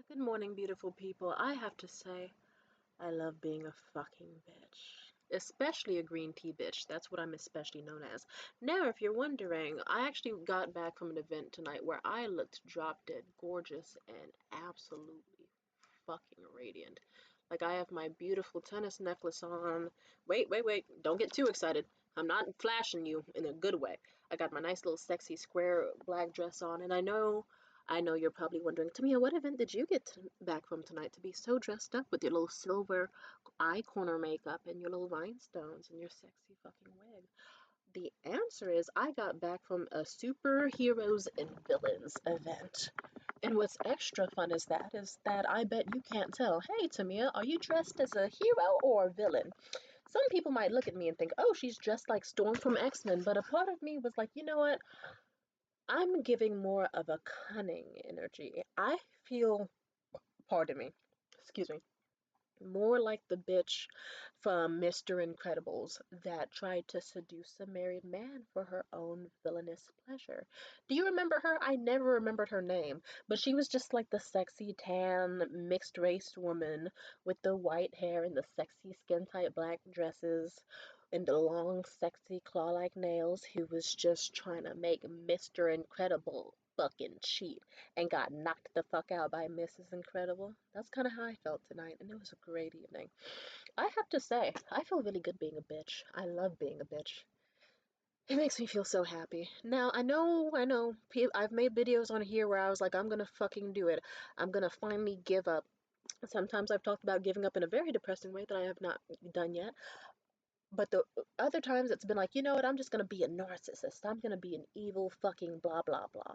Good morning, beautiful people. I have to say, I love being a fucking bitch. Especially a green tea bitch. That's what I'm especially known as. Now, if you're wondering, I actually got back from an event tonight where I looked drop dead gorgeous and absolutely fucking radiant. Like, I have my beautiful tennis necklace on. Wait. Don't get too excited. I'm not flashing you in a good way. I got my nice little sexy square black dress on, and I know you're probably wondering, Tamia, what event did you get back from tonight to be so dressed up with your little silver eye corner makeup and your little rhinestones and your sexy fucking wig? The answer is I got back from a superheroes and villains event. And what's extra fun is that I bet you can't tell. Hey, Tamia, are you dressed as a hero or a villain? Some people might look at me and think, oh, she's dressed like Storm from X-Men, but a part of me was like, you know what? I'm giving more of a cunning energy. I feel, pardon me, excuse me, more like the bitch from Mr. Incredibles that tried to seduce a married man for her own villainous pleasure. Do you remember her? I never remembered her name, but she was just like the sexy tan mixed race woman with the white hair and the sexy skin tight black dresses and the long sexy claw like nails who was just trying to make Mr. Incredible fucking cheat and got knocked the fuck out by Mrs. Incredible. That's kind of how I felt tonight, and it was a great evening. I have to say, I feel really good being a bitch. I love being a bitch. It makes me feel so happy. Now, I know, I've made videos on here where I was like, I'm gonna fucking do it. I'm gonna finally give up. Sometimes I've talked about giving up in a very depressing way that I have not done yet. But the other times it's been like, you know what, I'm just gonna be a narcissist. I'm gonna be an evil fucking blah blah blah.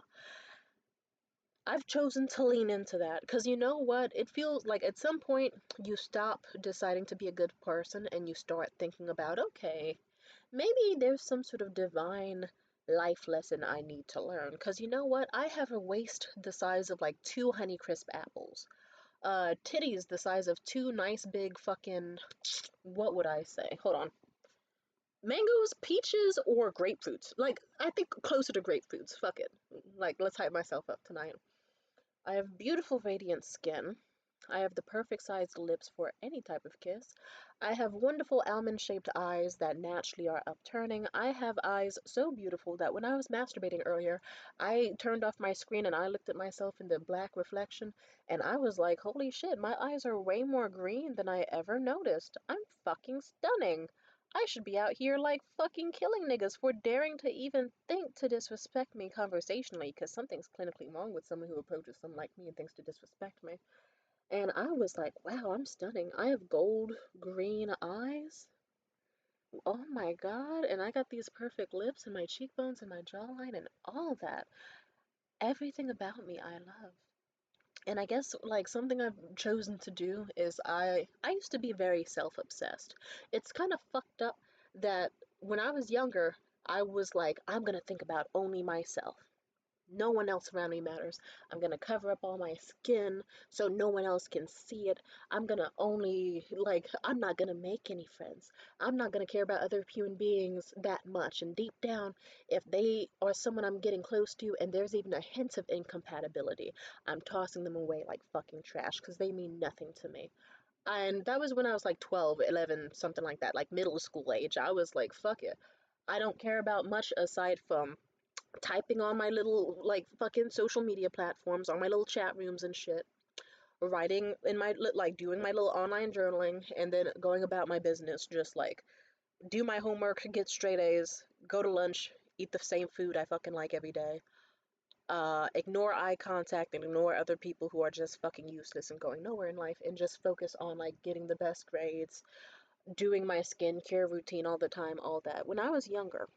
I've chosen to lean into that because you know what? It feels like at some point you stop deciding to be a good person and you start thinking about, okay, maybe there's some sort of divine life lesson I need to learn. Because you know what? I have a waist the size of like two Honeycrisp apples. Titties the size of two nice big fucking, what would I say? Hold on. Mangoes, peaches, or grapefruits? Like, I think closer to grapefruits. Fuck it. Like, let's hype myself up tonight. I have beautiful radiant skin. I have the perfect sized lips for any type of kiss. I have wonderful almond shaped eyes that naturally are upturning. I have eyes so beautiful that when I was masturbating earlier, I turned off my screen and I looked at myself in the black reflection and I was like, holy shit, my eyes are way more green than I ever noticed. I'm fucking stunning. I should be out here like fucking killing niggas for daring to even think to disrespect me conversationally because something's clinically wrong with someone who approaches someone like me and thinks to disrespect me. And I was like, wow, I'm stunning. I have gold green eyes. Oh my God. And I got these perfect lips and my cheekbones and my jawline and all that. Everything about me I love. And I guess like something I've chosen to do is I used to be very self-obsessed. It's kind of fucked up that when I was younger, I was like, I'm gonna think about only myself. No one else around me matters. I'm gonna cover up all my skin so no one else can see it. I'm gonna only, like, I'm not gonna make any friends. I'm not gonna care about other human beings that much. And deep down, if they are someone I'm getting close to and there's even a hint of incompatibility, I'm tossing them away like fucking trash because they mean nothing to me. And that was when I was like 12, 11, something like that, like middle school age. I was like, fuck it. I don't care about much aside from typing on my little like fucking social media platforms, on my little chat rooms and shit, writing in my like doing my little online journaling, and then going about my business, just like do my homework, get straight A's, go to lunch, eat the same food I fucking like every day, ignore eye contact and ignore other people who are just fucking useless and going nowhere in life, and just focus on like getting the best grades, doing my skincare routine all the time, all that. When I was younger,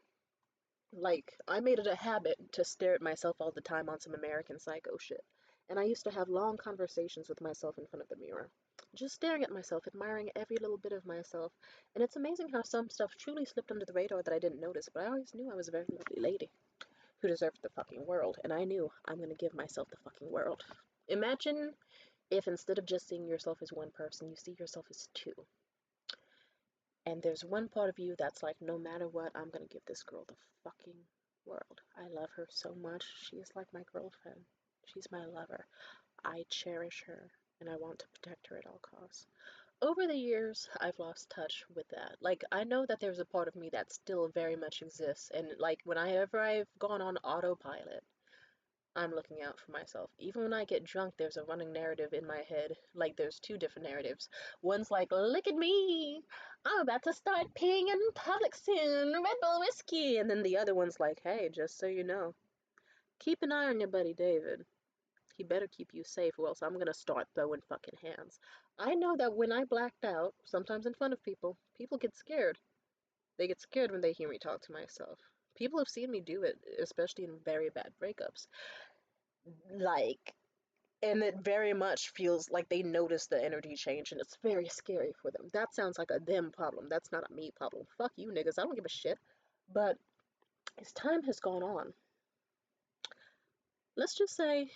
like, I made it a habit to stare at myself all the time on some American Psycho shit. And I used to have long conversations with myself in front of the mirror. Just staring at myself, admiring every little bit of myself. And it's amazing how some stuff truly slipped under the radar that I didn't notice, but I always knew I was a very lovely lady who deserved the fucking world. And I knew I'm gonna give myself the fucking world. Imagine if instead of just seeing yourself as one person, you see yourself as two. And there's one part of you that's like, no matter what, I'm gonna give this girl the fucking world. I love her so much. She is like my girlfriend. She's my lover. I cherish her and I want to protect her at all costs. Over the years, I've lost touch with that. Like, I know that there's a part of me that still very much exists, and like, whenever I've gone on autopilot, I'm looking out for myself. Even when I get drunk, there's a running narrative in my head. Like, there's two different narratives. One's like, look at me, I'm about to start peeing in public soon, Red Bull whiskey. And then the other one's like, hey, just so you know, keep an eye on your buddy David. He better keep you safe, or else I'm gonna start throwing fucking hands. I know that when I blacked out, sometimes in front of people, people get scared. They get scared when they hear me talk to myself. People have seen me do it, especially in very bad breakups. Like, and it very much feels like they notice the energy change, and it's very scary for them. That sounds like a them problem. That's not a me problem. Fuck you niggas. I don't give a shit. But as time has gone on, let's just say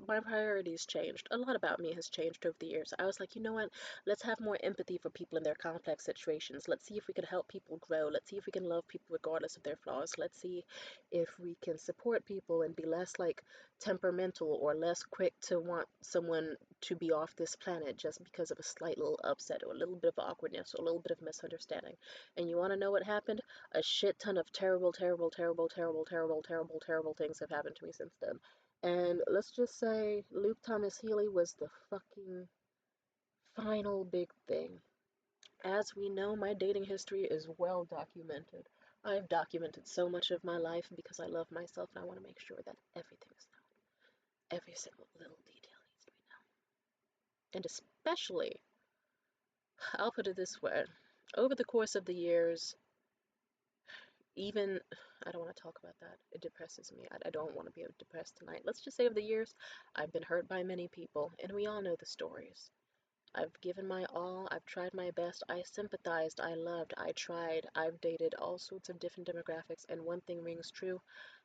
my priorities changed. A lot about me has changed over the years. I was like, you know what? Let's have more empathy for people in their complex situations. Let's see if we can help people grow. Let's see if we can love people regardless of their flaws. Let's see if we can support people and be less like temperamental or less quick to want someone to be off this planet just because of a slight little upset or a little bit of awkwardness or a little bit of misunderstanding. And you want to know what happened? A shit ton of terrible, terrible, terrible, terrible, terrible, terrible, terrible things have happened to me since then. And let's just say Luke Thomas Healy was the fucking final big thing. As we know, my dating history is well documented. I've documented so much of my life because I love myself and I want to make sure that everything is known. Every single little detail needs to be known. And especially, I'll put it this way, over the course of the years, even, I don't want to talk about that. It depresses me. I don't want to be depressed tonight. Let's just say over the years, I've been hurt by many people, and we all know the stories. I've given my all, I've tried my best, I sympathized, I loved, I tried, I've dated all sorts of different demographics, and one thing rings true,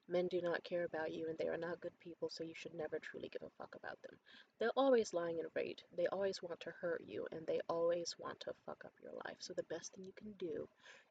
men do not care about you, and they are not good people, so you should never truly give a fuck about them. They're always lying in wait, they always want to hurt you, and they always want to fuck up your life, so the best thing you can do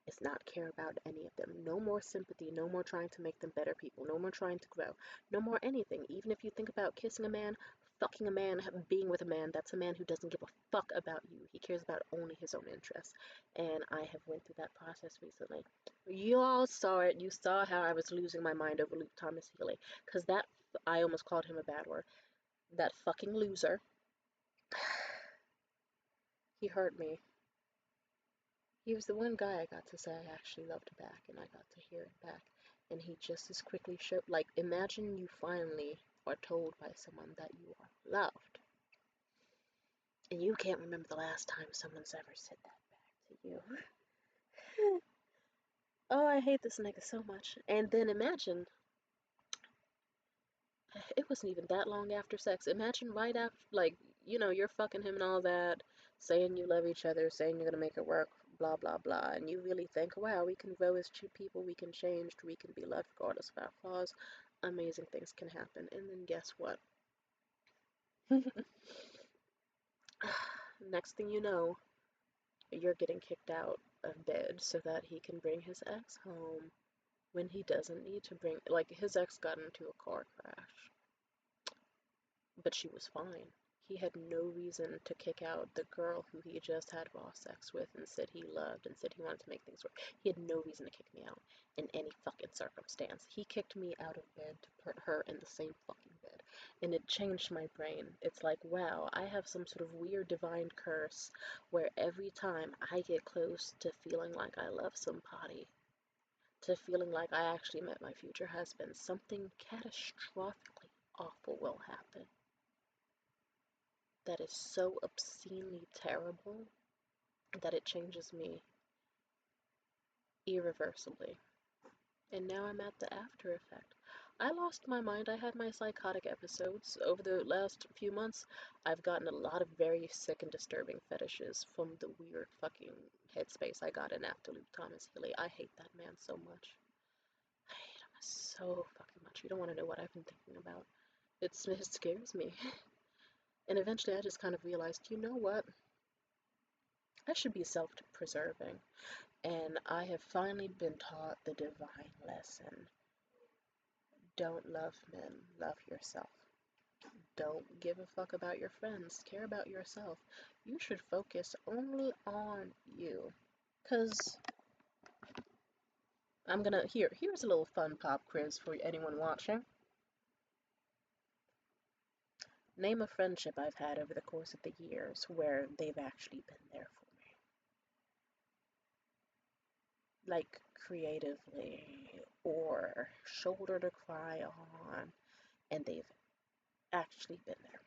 is not care about any of them. No more sympathy, no more trying to make them better people, no more trying to grow, no more anything. Even if you think about kissing a man, fucking a man, being with a man, that's a man who doesn't give a fuck about you. He cares about only his own interests. And I have went through that process recently. You all saw it. You saw how I was losing my mind over Luke Thomas Healy. Because that, I almost called him a bad word. That fucking loser. He hurt me. He was the one guy I got to say I actually loved back, and I got to hear it back. And he just as quickly showed, like, imagine you finally are told by someone that you are loved. And you can't remember the last time someone's ever said that back to you. Oh, I hate this nigga so much. And then imagine, it wasn't even that long after sex. Imagine right after, like, you know, you're fucking him and all that, saying you love each other, saying you're gonna make it work, blah, blah, blah. And you really think, wow, we can grow as two people, we can change, we can be loved regardless of our flaws. Amazing things can happen. And then guess what? Next thing you know, you're getting kicked out of bed so that he can bring his ex home when he doesn't need to bring, like, his ex got into a car crash, but she was fine. He had no reason to kick out the girl who he just had raw sex with and said he loved and said he wanted to make things work. He had no reason to kick me out in any fucking circumstance. He kicked me out of bed to put her in the same fucking bed. And it changed my brain. It's like, wow, I have some sort of weird divine curse where every time I get close to feeling like I love somebody, to feeling like I actually met my future husband, something catastrophically awful will happen that is so obscenely terrible that it changes me irreversibly. And now I'm at the after effect. I lost my mind. I had my psychotic episodes. Over the last few months, I've gotten a lot of very sick and disturbing fetishes from the weird fucking headspace I got in after Luke Thomas Healy. I hate that man so much. I hate him so fucking much. You don't want to know what I've been thinking about. It scares me. And eventually I just kind of realized, you know what? I should be self-preserving. And I have finally been taught the divine lesson. Don't love men, love yourself. Don't give a fuck about your friends. Care about yourself. You should focus only on you. Cause here's a little fun pop quiz for anyone watching. Name a friendship I've had over the course of the years where they've actually been there for me. Like creatively or shoulder to cry on, and they've actually been there.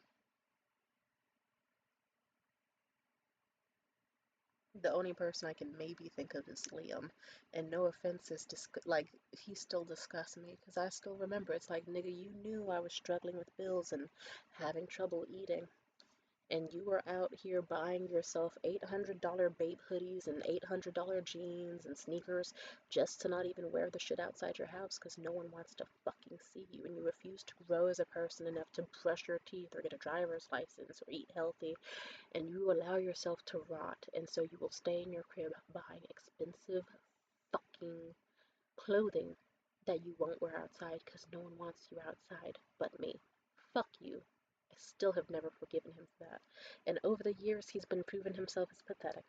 The only person I can maybe think of is Liam. And no offense, like, he still disgusts me because I still remember. It's like, nigga, you knew I was struggling with bills and having trouble eating. And you were out here buying yourself $800 Bape hoodies and $800 jeans and sneakers just to not even wear the shit outside your house because no one wants to fucking see you. And you refuse to grow as a person enough to brush your teeth or get a driver's license or eat healthy, and you allow yourself to rot, and so you will stay in your crib buying expensive fucking clothing that you won't wear outside because no one wants you outside but me. Fuck you. I still have never forgiven him for that. And over the years, he's been proving himself as pathetic.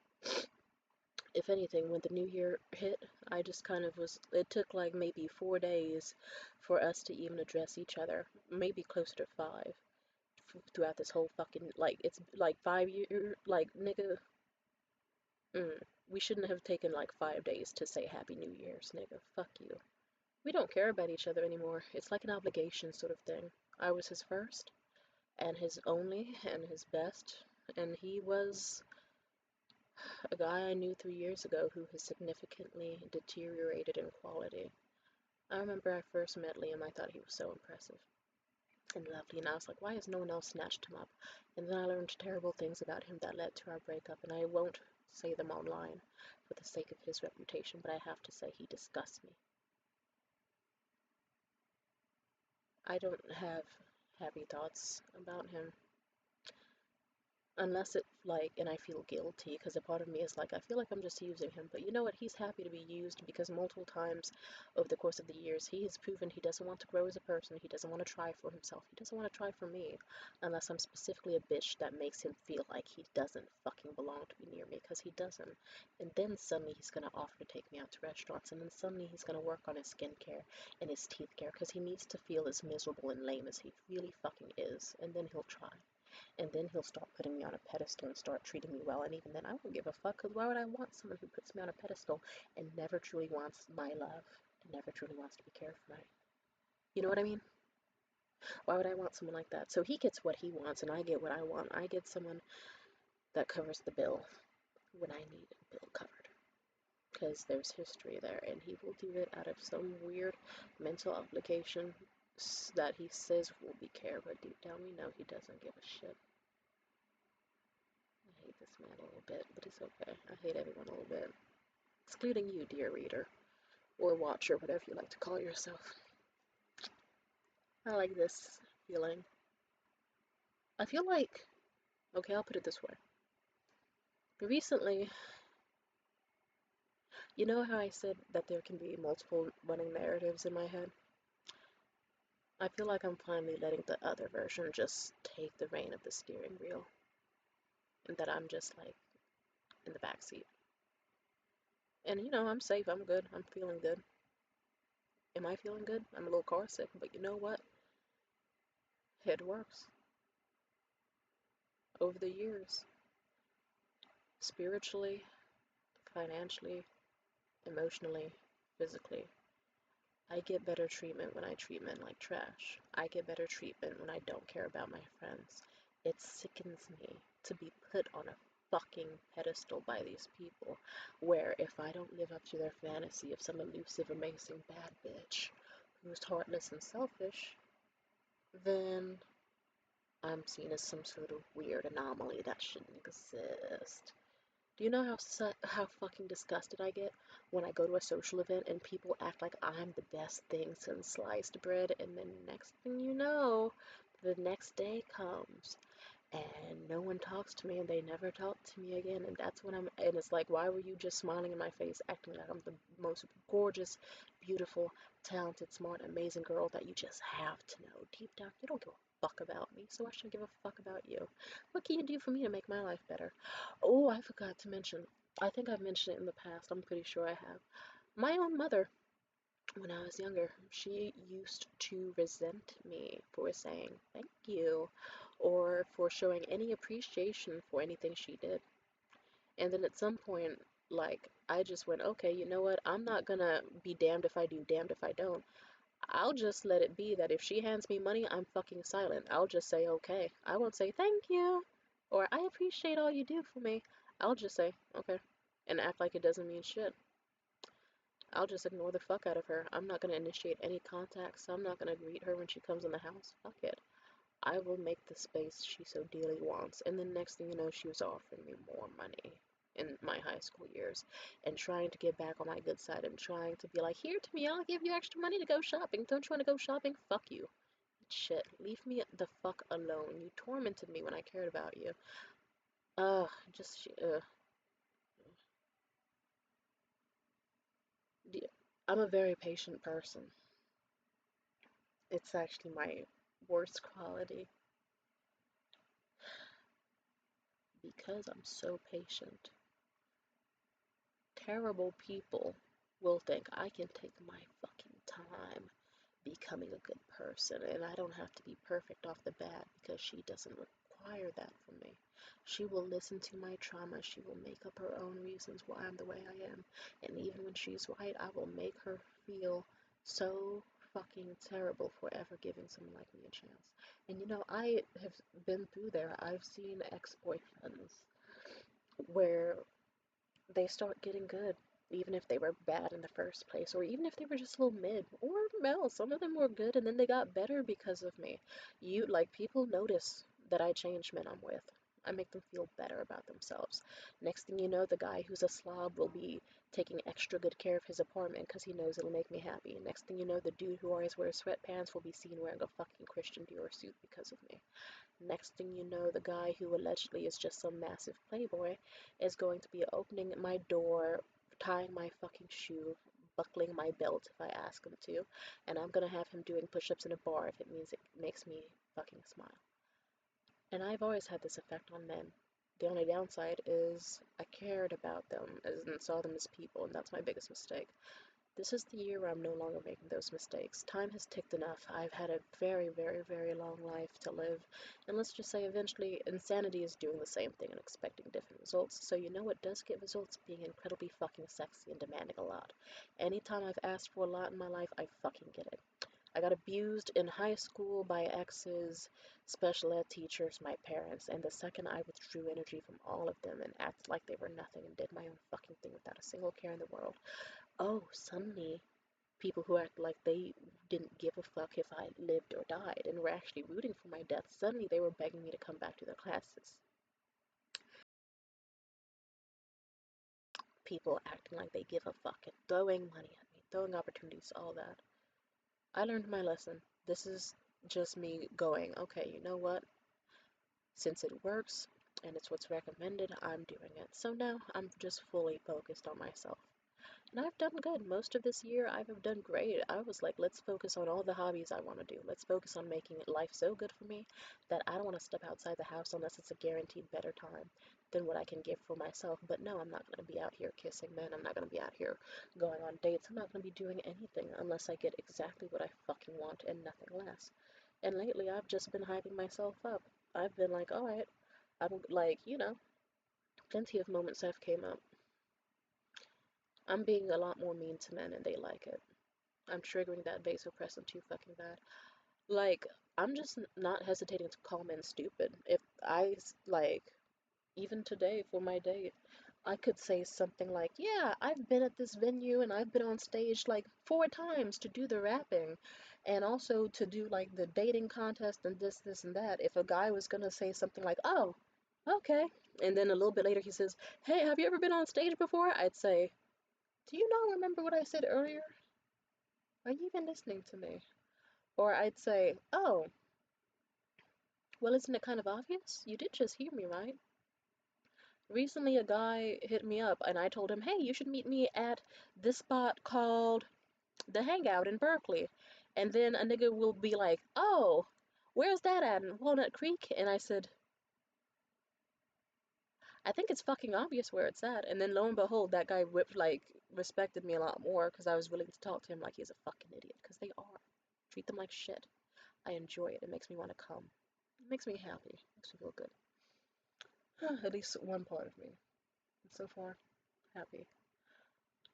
If anything, when the new year hit, I just kind of was. It took like maybe 4 days for us to even address each other, maybe closer to 5 throughout this whole fucking, like, it's like 5 years, like, nigga, we shouldn't have taken like 5 days to say Happy New Year's, nigga. Fuck you. We don't care about each other anymore. It's like an obligation sort of thing. I was his first, and his only, and his best, and he was a guy I knew 3 years ago who has significantly deteriorated in quality. I remember I first met Liam, I thought he was so impressive and lovely, and I was like, why has no one else snatched him up? And then I learned terrible things about him that led to our breakup, and I won't say them online for the sake of his reputation, but I have to say he disgusts me. I don't have happy thoughts about him. Unless it, like, and I feel guilty because a part of me is like, I feel like I'm just using him, but you know what, he's happy to be used because multiple times over the course of the years he has proven he doesn't want to grow as a person, he doesn't want to try for himself, he doesn't want to try for me, unless I'm specifically a bitch that makes him feel like he doesn't fucking belong to be near me, because he doesn't. And then suddenly he's gonna offer to take me out to restaurants, and then suddenly he's gonna work on his skincare and his teeth care because he needs to feel as miserable and lame as he really fucking is, and then he'll try. And then he'll start putting me on a pedestal and start treating me well. And even then, I won't give a fuck, because why would I want someone who puts me on a pedestal and never truly wants my love, and never truly wants to be cared for? You know what I mean? Why would I want someone like that? So he gets what he wants, and I get what I want. I get someone that covers the bill when I need a bill covered, because there's history there, and he will do it out of some weird mental obligation that he says will be care, but deep down we know he doesn't give a shit. I hate this man a little bit, but it's okay. I hate everyone a little bit, excluding you, dear reader, or watcher, whatever you like to call yourself. I like this feeling. I feel like, okay, I'll put it this way. Recently, you know how I said that there can be multiple running narratives in my head? I feel like I'm finally letting the other version just take the reign of the steering wheel, and that I'm just like in the back seat. And you know, I'm safe, I'm good, I'm feeling good. Am I feeling good? I'm a little car sick, but you know what? It works. Over the years, spiritually, financially, emotionally, physically, I get better treatment when I treat men like trash. I get better treatment when I don't care about my friends. It sickens me to be put on a fucking pedestal by these people, where if I don't live up to their fantasy of some elusive, amazing bad bitch who's heartless and selfish, then I'm seen as some sort of weird anomaly that shouldn't exist. Do you know how fucking disgusted I get when I go to a social event and people act like I'm the best thing since sliced bread, and then next thing you know, the next day comes and no one talks to me, and they never talk to me again. And that's when and it's like, why were you just smiling in my face, acting like I'm the most gorgeous, beautiful, talented, smart, amazing girl that you just have to know deep down you don't give a fuck about me, so I should give a fuck about you. What can you do for me to make my life better? Oh, I forgot to mention, I think I've mentioned it in the past, I'm pretty sure I have. My own mother, when I was younger, she used to resent me for saying thank you or for showing any appreciation for anything she did. And then at some point, like, I just went, okay, you know what? I'm not gonna be damned if I do, damned if I don't. I'll just let it be that if she hands me money, I'm fucking silent. I'll just say okay. I won't say thank you or I appreciate all you do for me. I'll just say okay and act like it doesn't mean shit. I'll just ignore the fuck out of her. I'm not gonna initiate any contacts. I'm not gonna greet her when she comes in the house. Fuck it. I will make the space she so dearly wants. And then next thing you know, she was offering me more money in my high school years and trying to get back on my good side and trying to be like, here to me, I'll give you extra money to go shopping. Don't you want to go shopping? Fuck you. Shit. Leave me the fuck alone. You tormented me when I cared about you. Just, I'm a very patient person. It's actually my worst quality because I'm so patient. Terrible people will think I can take my fucking time becoming a good person and I don't have to be perfect off the bat because she doesn't require that from me. She will listen to my trauma. She will make up her own reasons why I'm the way I am. And even when she's right, I will make her feel so fucking terrible for ever giving someone like me a chance. And you know, I have been through there. I've seen ex-boyfriends where they start getting good, even if they were bad in the first place, or even if they were just a little mid, or well, some of them were good and then they got better because of me. People notice that I change men I'm with. I make them feel better about themselves. Next thing you know, the guy who's a slob will be taking extra good care of his apartment because he knows it'll make me happy. Next thing you know, the dude who always wears sweatpants will be seen wearing a fucking Christian Dior suit because of me. Next thing you know, the guy who allegedly is just some massive playboy is going to be opening my door, tying my fucking shoe, buckling my belt if I ask him to, and I'm gonna have him doing push-ups in a bar if it means it makes me fucking smile. And I've always had this effect on men. The only downside is I cared about them and saw them as people, and that's my biggest mistake. This is the year where I'm no longer making those mistakes. Time has ticked enough. I've had a very, very, very long life to live. And let's just say eventually insanity is doing the same thing and expecting different results. So you know what does get results? Being incredibly fucking sexy and demanding a lot. Anytime I've asked for a lot in my life, I fucking get it. I got abused in high school by exes, special ed teachers, my parents, and the second I withdrew energy from all of them and acted like they were nothing and did my own fucking thing without a single care in the world, oh, suddenly people who act like they didn't give a fuck if I lived or died and were actually rooting for my death, suddenly they were begging me to come back to their classes. People acting like they give a fuck and throwing money at me, throwing opportunities, all that. I learned my lesson. This is just me going, okay, you know what? Since it works and it's what's recommended, I'm doing it. So now I'm just fully focused on myself. And I've done good. Most of this year, I've done great. I was like, let's focus on all the hobbies I want to do. Let's focus on making life so good for me that I don't want to step outside the house unless it's a guaranteed better time than what I can give for myself. But no, I'm not going to be out here kissing men. I'm not going to be out here going on dates. I'm not going to be doing anything unless I get exactly what I fucking want and nothing less. And lately, I've just been hyping myself up. I've been like, all right, I'm like, plenty of moments have came up. I'm being a lot more mean to men and they like it. I'm triggering that vasopressin too fucking bad. Like, I'm just not hesitating to call men stupid. If like, even today for my date, I could say something like, yeah, I've been at this venue and I've been on stage like 4 times to do the rapping and also to do like the dating contest and this, and that. If a guy was gonna say something like, oh, okay. And then a little bit later he says, hey, have you ever been on stage before? I'd say, do you not remember what I said earlier? Are you even listening to me? Or I'd say, oh, Well, isn't it kind of obvious? You did just hear me, right? Recently, a guy hit me up and I told him, hey, you should meet me at this spot called The Hangout in Berkeley. And then a nigga will be like, oh, where's that at? In Walnut Creek? And I said, I think it's fucking obvious where it's at. And then lo and behold, that guy respected me a lot more because I was willing to talk to him like he's a fucking idiot. Because they are. Treat them like shit. I enjoy it. It makes me want to come. It makes me happy. It makes me feel good. At least one part of me. And so far, happy.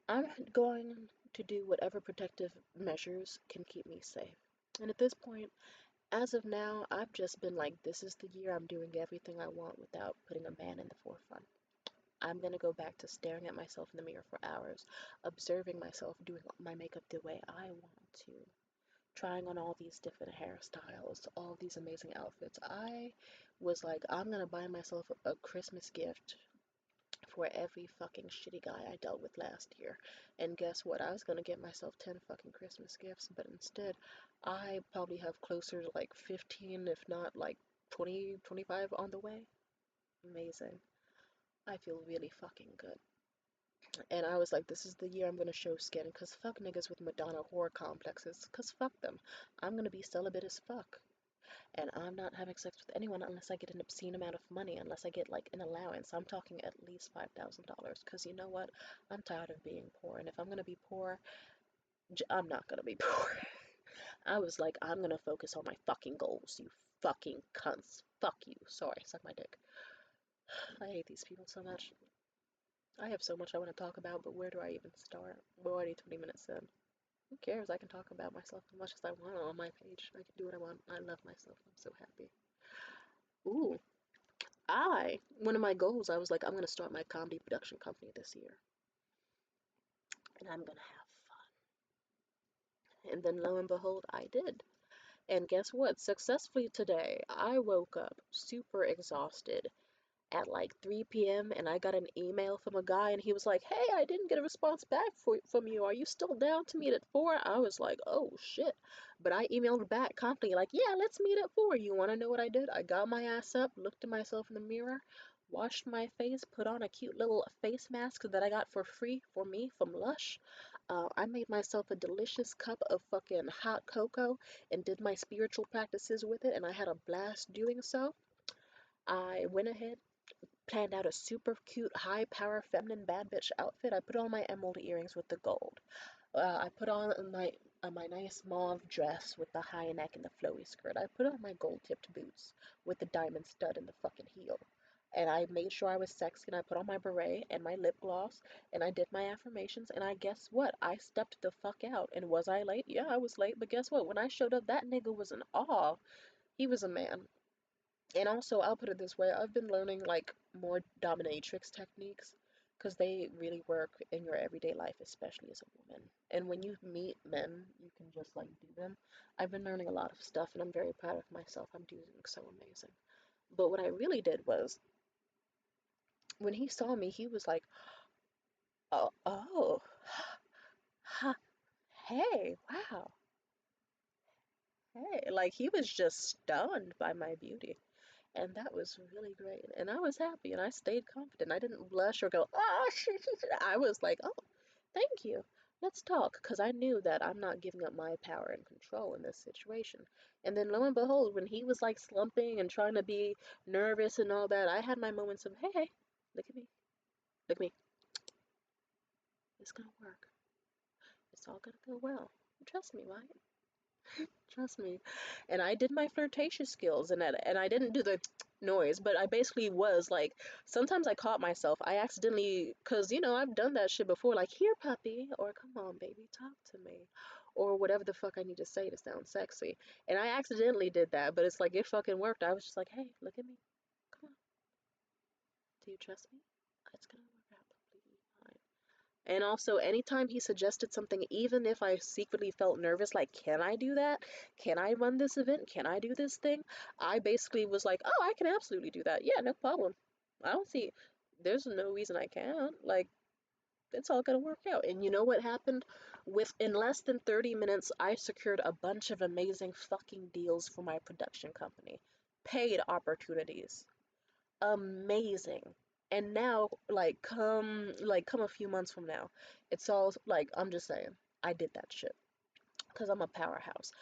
I'm going to do whatever protective measures can keep me safe. And at this point, as of now, I've just been like, this is the year I'm doing everything I want without putting a man in the forefront. I'm gonna go back to staring at myself in the mirror for hours, observing myself doing my makeup the way I want to, trying on all these different hairstyles, all these amazing outfits. I was like, I'm gonna buy myself a Christmas gift for every fucking shitty guy I dealt with last year. And guess what? I was gonna get myself 10 fucking Christmas gifts, but instead, I probably have closer to like 15, if not like 20, 25 on the way. Amazing. I feel really fucking good. And I was like, this is the year I'm gonna show skin, because fuck niggas with Madonna whore complexes, because fuck them. I'm gonna be celibate as fuck. And I'm not having sex with anyone unless I get an obscene amount of money, unless I get like an allowance. I'm talking at least $5,000, because you know what? I'm tired of being poor, and if I'm gonna be poor, I'm not gonna be poor. I was like, I'm gonna focus on my fucking goals, you fucking cunts. Fuck you. Sorry, suck my dick. I hate these people so much. I have so much I want to talk about, but where do I even start? We're already 20 minutes in. Who cares? I can talk about myself as much as I want on my page. I can do what I want. I love myself. I'm so happy. Ooh, one of my goals, I was like, I'm going to start my comedy production company this year. And I'm going to have fun. And then lo and behold, I did. And guess what? Successfully today, I woke up super exhausted at like 3 p.m. and I got an email from a guy and he was like, hey, I didn't get a response back from you. Are you still down to meet at 4? I was like, oh shit. But I emailed back confidently like, yeah, let's meet at 4. You want to know what I did? I got my ass up, looked at myself in the mirror, washed my face, put on a cute little face mask that I got for free for me from Lush. I made myself a delicious cup of fucking hot cocoa and did my spiritual practices with it, and I had a blast doing so. I went ahead, planned out a super cute, high power, feminine bad bitch outfit. I put on my emerald earrings with the gold. I put on my nice mauve dress with the high neck and the flowy skirt. I put on my gold tipped boots with the diamond stud in the fucking heel. And I made sure I was sexy and I put on my beret and my lip gloss and I did my affirmations and I guess what? I stepped the fuck out. And was I late? Yeah, I was late, but guess what? When I showed up, that nigga was in awe. He was a man. And also, I'll put it this way, I've been learning like more dominatrix techniques because they really work in your everyday life, especially as a woman. And when you meet men, you can just like do them. I've been learning a lot of stuff and I'm very proud of myself. I'm doing so amazing. But what I really did was when he saw me, he was like, oh, ha, hey, wow, hey. Like he was just stunned by my beauty. And that was really great. And I was happy and I stayed confident. I didn't blush or go, oh, shit. I was like, oh, thank you. Let's talk. Because I knew that I'm not giving up my power and control in this situation. And then lo and behold, when he was like slumping and trying to be nervous and all that, I had my moments of, hey, hey, look at me. Look at me. It's going to work. It's all going to go well. Trust me, right? Trust me. And I did my flirtatious skills and I didn't do the noise, but I basically was like, sometimes I caught myself. I accidentally, cause you know, I've done that shit before, like, here puppy, or come on baby, talk to me, or whatever the fuck I need to say to sound sexy. And I accidentally did that, but it's like it fucking worked. I was just like, hey, look at me. Come on. Do you trust me? It's gonna work out completely fine. And also, anytime he suggested something, even if I secretly felt nervous, like, can I do that? Can I run this event? Can I do this thing? I basically was like, oh, I can absolutely do that. Yeah, no problem. I don't see, there's no reason I can't. Like, it's all gonna work out. And you know what happened? In less than 30 minutes, I secured a bunch of amazing fucking deals for my production company. paid opportunities, amazing. And now, come a few months from now, it's all like, I'm just saying, I did that shit because I'm a powerhouse.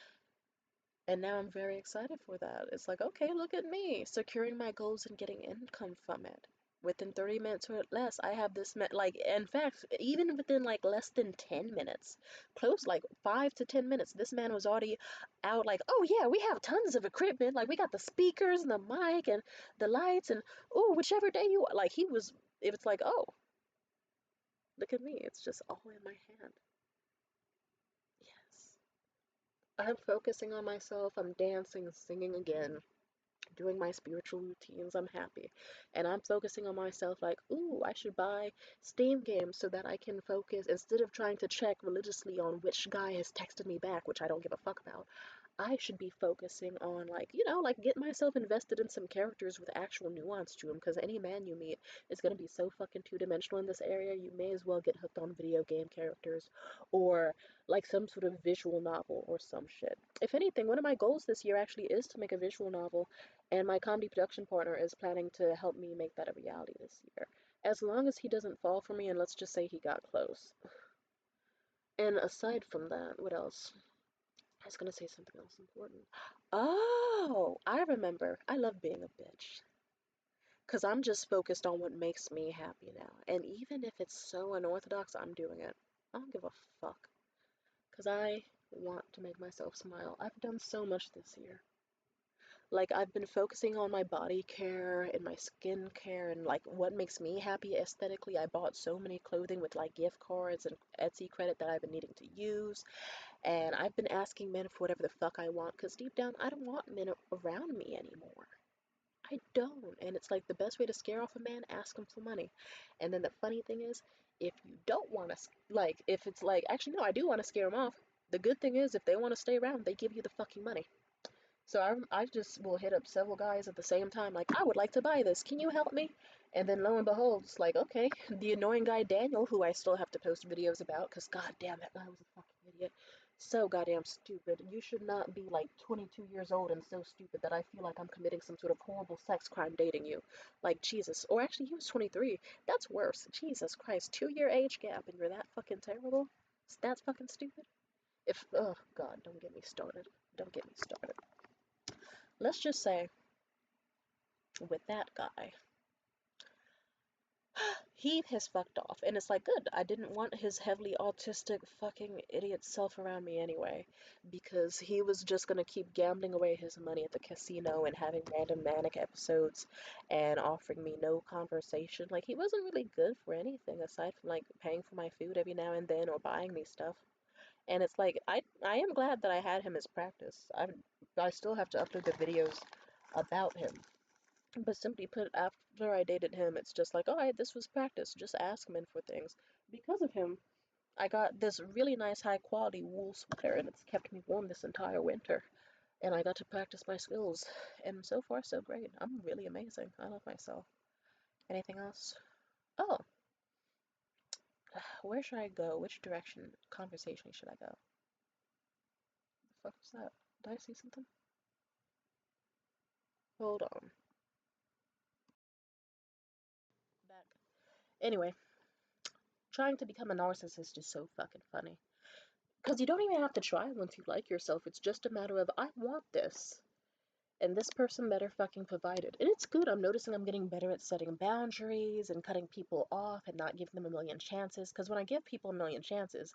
And now I'm very excited for that. It's like, okay, look at me securing my goals and getting income from it. Within 30 minutes or less, I have this, like, in fact, even within like less than 10 minutes, close, like 5 to 10 minutes, this man was already out, like, oh yeah, we have tons of equipment. Like, we got the speakers and the mic and the lights, and oh, whichever day you like, it was like, oh, look at me. It's just all in my hand. Yes. I'm focusing on myself. I'm dancing, singing again, doing my spiritual routines. I'm happy. And I'm focusing on myself like, ooh, I should buy Steam games so that I can focus instead of trying to check religiously on which guy has texted me back, which I don't give a fuck about. I should be focusing on, like, like get myself invested in some characters with actual nuance to them, because any man you meet is going to be so fucking two-dimensional in this area, you may as well get hooked on video game characters or like some sort of visual novel or some shit. If anything, one of my goals this year actually is to make a visual novel, and my comedy production partner is planning to help me make that a reality this year. As long as he doesn't fall for me, and let's just say he got close. And aside from that, what else? I was gonna say something else important. Oh, I remember. I love being a bitch. Because I'm just focused on what makes me happy now. And even if it's so unorthodox, I'm doing it. I don't give a fuck. Because I want to make myself smile. I've done so much this year. Like, I've been focusing on my body care and my skin care and, like, what makes me happy aesthetically. I bought so many clothing with, like, gift cards and Etsy credit that I've been needing to use. And I've been asking men for whatever the fuck I want, because deep down, I don't want men around me anymore. I don't. And it's like the best way to scare off a man, ask him for money. And then the funny thing is, if you don't want to, like, if it's like, actually, no, I do want to scare them off. The good thing is, if they want to stay around, they give you the fucking money. So I just will hit up several guys at the same time, like, I would like to buy this. Can you help me? And then lo and behold, it's like, okay, the annoying guy Daniel, who I still have to post videos about, because god damn, that guy was a fucking idiot. So goddamn stupid. You should not be like 22 years old and so stupid that I feel like I'm committing some sort of horrible sex crime dating you. Like, Jesus. Or actually, he was 23. That's worse. Jesus Christ. 2-year age gap and you're that fucking terrible? That's fucking stupid? Oh god, don't get me started. Don't get me started. Let's just say, with that guy, he has fucked off. And it's like, good. I didn't want his heavily autistic fucking idiot self around me anyway. Because he was just gonna keep gambling away his money at the casino and having random manic episodes and offering me no conversation. Like, he wasn't really good for anything aside from, like, paying for my food every now and then or buying me stuff. And it's like, I am glad that I had him as practice. I still have to upload the videos about him. But simply put, after I dated him, it's just like, alright, this was practice. Just ask men for things. Because of him, I got this really nice high quality wool sweater, and it's kept me warm this entire winter. And I got to practice my skills. And so far, so great. I'm really amazing. I love myself. Anything else? Oh, where should I go? Which direction conversation should I go? The fuck was that? Did I see something? Hold on. Back. Anyway, trying to become a narcissist is so fucking funny. Because you don't even have to try once you like yourself. It's just a matter of, I want this. And this person better fucking provide it. And it's good. I'm noticing I'm getting better at setting boundaries and cutting people off and not giving them a million chances. Because when I give people a million chances,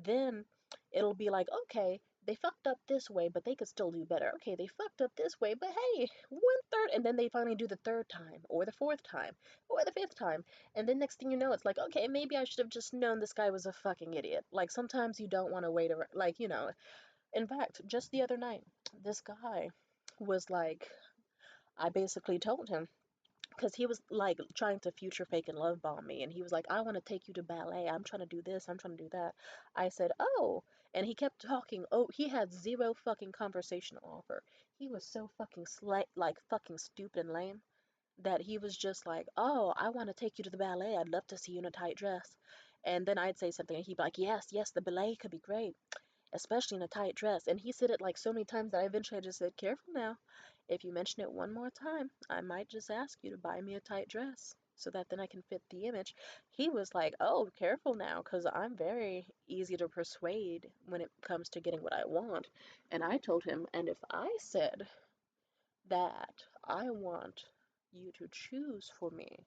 then it'll be like, okay, they fucked up this way, but they could still do better. Okay, they fucked up this way, but hey, 1/3, and then they finally do the third time, or the fourth time, or the fifth time, and then next thing you know, it's like, okay, maybe I should have just known this guy was a fucking idiot. Like, sometimes you don't want to wait around, like, in fact, just the other night, this guy was like, I basically told him, because he was like trying to future fake and love bomb me, and he was like, I want to take you to ballet, I'm trying to do this, I'm trying to do that. I said, oh. And he kept talking. Oh, he had zero fucking conversation to offer. He was so fucking like fucking stupid and lame that he was just like, oh, I want to take you to the ballet, I'd love to see you in a tight dress. And then I'd say something and he'd be like, yes, yes, the ballet could be great, especially in a tight dress. And he said it like so many times that I eventually just said, careful now. If you mention it one more time, I might just ask you to buy me a tight dress so that then I can fit the image. He was like, oh, careful now, because I'm very easy to persuade when it comes to getting what I want. And I told him, and if I said that I want you to choose for me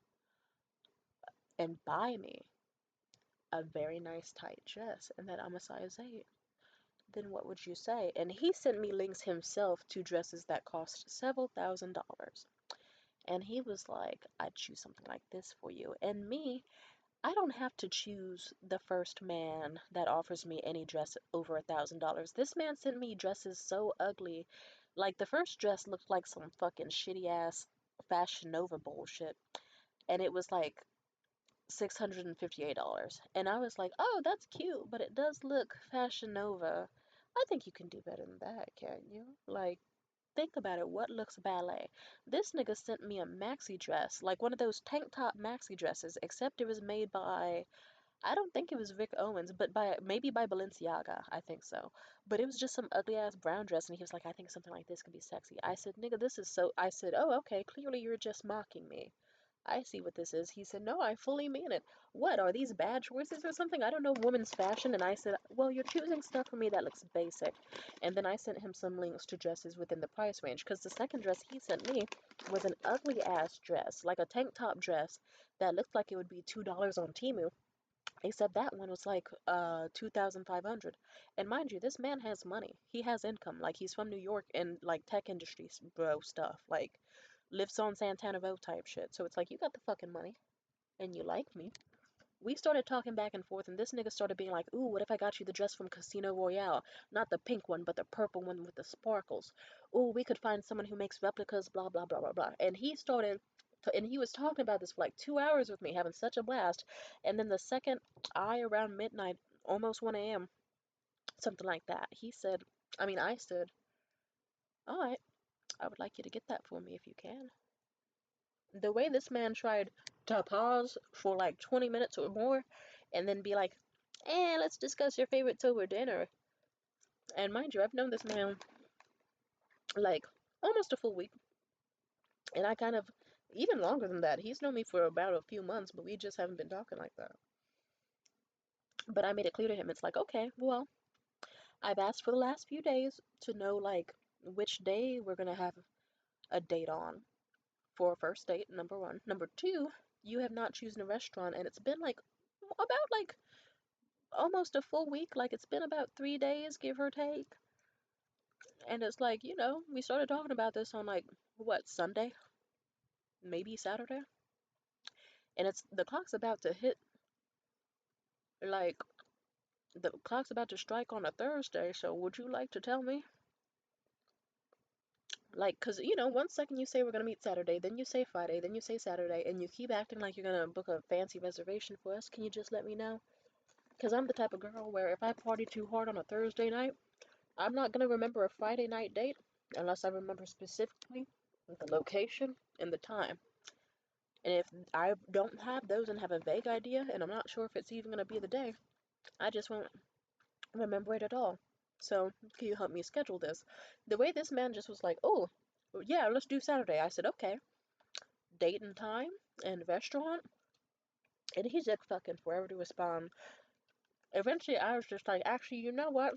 and buy me a very nice tight dress and that I'm a size 8, then what would you say? And he sent me links himself to dresses that cost several $1,000s. And he was like, I'd choose something like this for you. And me, I don't have to choose the first man that offers me any dress over $1,000. This man sent me dresses so ugly. Like, the first dress looked like some fucking shitty ass Fashion Nova bullshit. And it was like $658. And I was like, oh, that's cute, but it does look Fashion Nova. I think you can do better than that, can't you? Like, think about it. What looks ballet? This nigga sent me a maxi dress, like one of those tank top maxi dresses, except it was made by, I don't think it was Rick Owens, but by maybe by Balenciaga. I think so. But it was just some ugly ass brown dress, and he was like, I think something like this could be sexy. I said, nigga, this is so. I said, oh, okay, clearly you're just mocking me. I see what this is. He said, no, I fully mean it. What, are these bad choices or something? I don't know women's fashion. And I said, well, you're choosing stuff for me that looks basic. And then I sent him some links to dresses within the price range. Because the second dress he sent me was an ugly ass dress, like a tank top dress that looked like it would be $2 on Temu. Except that one was like 2,500. And mind you, this man has money. He has income. Like, he's from New York and like tech industry bro stuff. Like, lives on Santana Row type shit. So it's like, you got the fucking money and you like me. We started talking back and forth, and this nigga started being like, ooh, what if I got you the dress from Casino Royale? Not the pink one, but the purple one with the sparkles. Ooh, we could find someone who makes replicas, blah, blah, blah, blah, blah. And he started, and he was talking about this for like 2 hours with me, having such a blast. And then the second around midnight, almost 1 a.m., something like that, I said, all right, I would like you to get that for me if you can. The way this man tried to pause for like 20 minutes or more and then be like, let's discuss your favorites over dinner. And mind you, I've known this man like almost a full week. And I kind of, even longer than that, he's known me for about a few months, but we just haven't been talking like that. But I made it clear to him, it's like, okay, well, I've asked for the last few days to know like which day we're gonna have a date on for a first date, number one. Number two, you have not chosen a restaurant, and it's been like about like almost a full week. Like, it's been about 3 days, give or take. And it's like, we started talking about this on like, what, Sunday? Maybe Saturday? And it's the clock's about to hit, like, the clock's about to strike on a Thursday. So would you like to tell me? Like, because, 1 second you say we're going to meet Saturday, then you say Friday, then you say Saturday, and you keep acting like you're going to book a fancy reservation for us. Can you just let me know? Because I'm the type of girl where if I party too hard on a Thursday night, I'm not going to remember a Friday night date unless I remember specifically the location and the time. And if I don't have those and have a vague idea, and I'm not sure if it's even going to be the day, I just won't remember it at all. So, can you help me schedule this? The way this man just was like, oh, yeah, let's do Saturday. I said, okay. Date and time and restaurant. And he took fucking forever to respond. Eventually, I was just like, actually, you know what?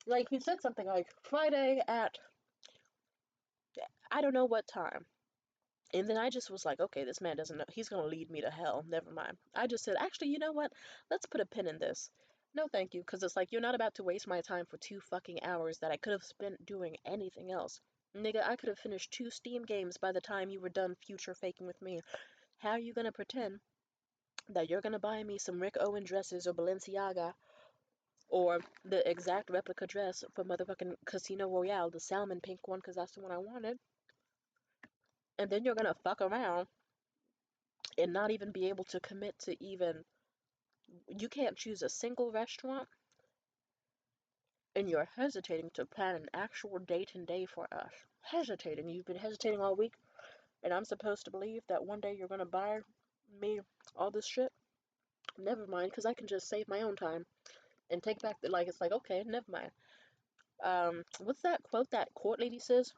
Like, he said something like, Friday at, I don't know what time. And then I just was like, okay, this man doesn't know. He's going to lead me to hell. Never mind. I just said, actually, you know what? Let's put a pin in this. No, thank you. Because it's like, you're not about to waste my time for 2 fucking hours that I could have spent doing anything else. Nigga, I could have finished 2 Steam games by the time you were done future faking with me. How are you going to pretend that you're going to buy me some Rick Owen dresses or Balenciaga or the exact replica dress from motherfucking Casino Royale, the salmon pink one, because that's the one I wanted, and then you're going to fuck around and not even be able to commit to even, you can't choose a single restaurant, and you're hesitating to plan an actual date and day for us. Hesitating. You've been hesitating all week, and I'm supposed to believe that one day you're gonna buy me all this shit? Never mind, because I can just save my own time and take back the, like, it's like, okay, never mind. What's that quote that court lady says?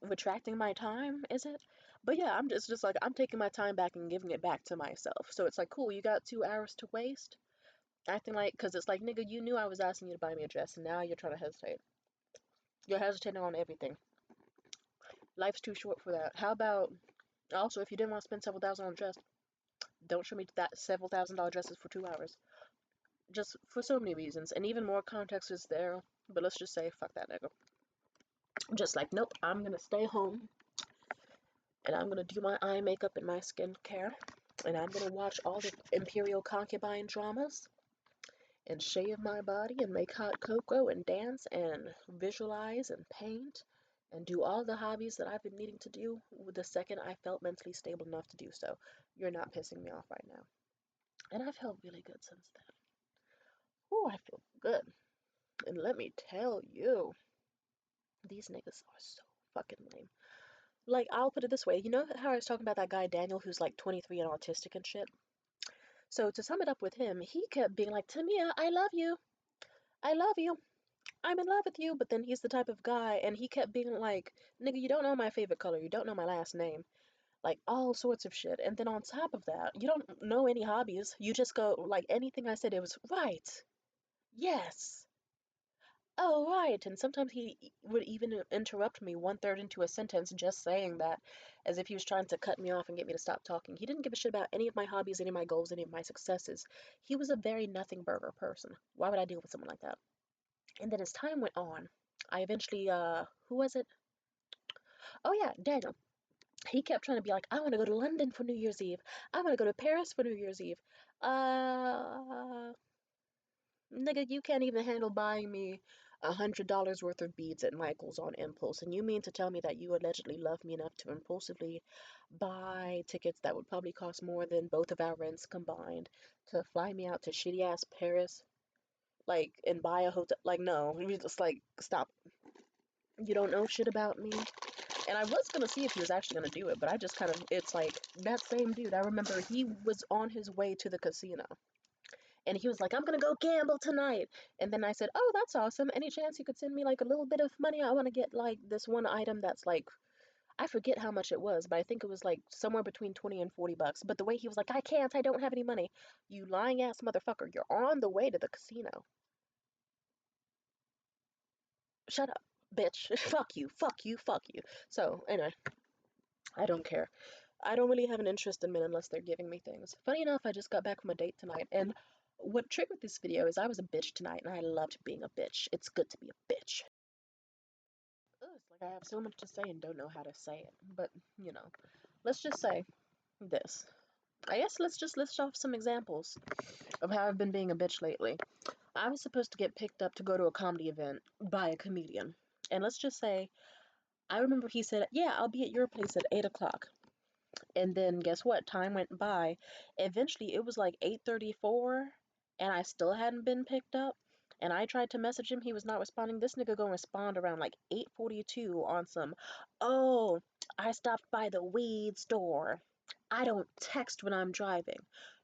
retracting my time, is it? But yeah, I'm just like I'm taking my time back and giving it back to myself. So it's like, cool, you got 2 hours to waste acting like, because it's like, nigga, you knew I was asking you to buy me a dress, and now you're trying to hesitate. You're hesitating on everything. Life's too short for that. How about also, if you didn't want to spend several thousand on a dress, don't show me that several $1,000 dresses for 2 hours. Just for so many reasons, and even more context is there. But let's just say, fuck that nigga. Just like, nope, I'm gonna stay home and I'm gonna do my eye makeup and my skincare, and I'm gonna watch all the Imperial Concubine dramas and shave my body and make hot cocoa and dance and visualize and paint and do all the hobbies that I've been needing to do the second I felt mentally stable enough to do so. You're not pissing me off right now. And I felt really good since then. Oh, I feel good. And let me tell you, these niggas are so fucking lame. Like, I'll put it this way. You know how I was talking about that guy Daniel who's like 23 and autistic and shit? So to sum it up with him, he kept being like, Tamia, I love you. I love you. I'm in love with you. But then he's the type of guy, and he kept being like, nigga, you don't know my favorite color. You don't know my last name. Like, all sorts of shit. And then on top of that, you don't know any hobbies. You just go, like, anything I said, it was right. Yes. Oh, right. And sometimes he would even interrupt me 1/3 into a sentence just saying that, as if he was trying to cut me off and get me to stop talking. He didn't give a shit about any of my hobbies, any of my goals, any of my successes. He was a very nothing burger person. Why would I deal with someone like that? And then as time went on, I eventually, who was it? Oh yeah, Daniel. He kept trying to be like, I want to go to London for New Year's Eve. I want to go to Paris for New Year's Eve. Uh, Nigga, you can't even handle buying me $100 worth of beads at Michael's on impulse, and you mean to tell me that you allegedly love me enough to impulsively buy tickets that would probably cost more than both of our rents combined to fly me out to shitty ass Paris, like, and buy a hotel? Like, no, you just like stop. You don't know shit about me. And I was gonna see if he was actually gonna do it, but I just kind of, it's like that same dude. I remember he was on his way to the casino and he was like, I'm gonna go gamble tonight. And then I said, oh, that's awesome. Any chance you could send me like a little bit of money? I want to get like this one item that's like, I forget how much it was, but I think it was like somewhere between 20 and $40. But the way he was like, I can't, I don't have any money. You lying ass motherfucker, you're on the way to the casino. Shut up, bitch. Fuck you, fuck you, fuck you. So, anyway, I don't care. I don't really have an interest in men unless they're giving me things. Funny enough, I just got back from a date tonight, and what triggered this video is I was a bitch tonight, and I loved being a bitch. It's good to be a bitch. Ugh, it's like I have so much to say and don't know how to say it. But, you know, let's just say this. I guess let's just list off some examples of how I've been being a bitch lately. I was supposed to get picked up to go to a comedy event by a comedian. And let's just say, I remember he said, yeah, I'll be at your place at 8 o'clock. And then guess what? Time went by. Eventually, it was like 8:34, and I still hadn't been picked up. And I tried to message him. He was not responding. This nigga gonna respond around like 8:42 on some, oh, I stopped by the weed store. I don't text when I'm driving.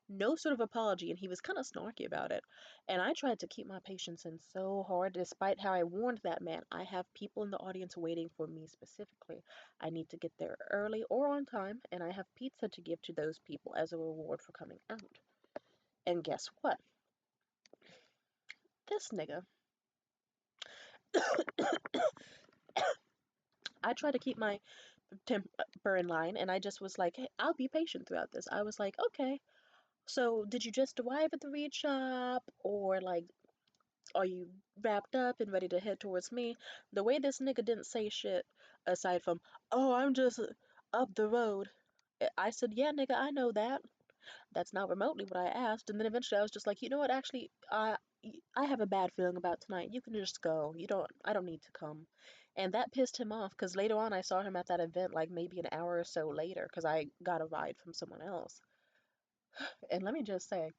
No sort of apology, and he was kind of snarky about it. And I tried to keep my patience in so hard, despite how I warned that man. I have people in the audience waiting for me specifically. I need to get there early or on time, and I have pizza to give to those people as a reward for coming out. And guess what? This nigga, I tried to keep my temper in line, and I just was like, hey, I'll be patient throughout this. I was like, okay, so did you just arrive at the read shop, or like, are you wrapped up and ready to head towards me? The way this nigga didn't say shit aside from, oh, I'm just up the road. I said, yeah, nigga, I know that. That's not remotely what I asked. And then eventually I was just like, you know what, actually, I have a bad feeling about tonight. You can just go. I don't need to come. And that pissed him off because later on I saw him at that event like maybe an hour or so later because I got a ride from someone else. And let me just say,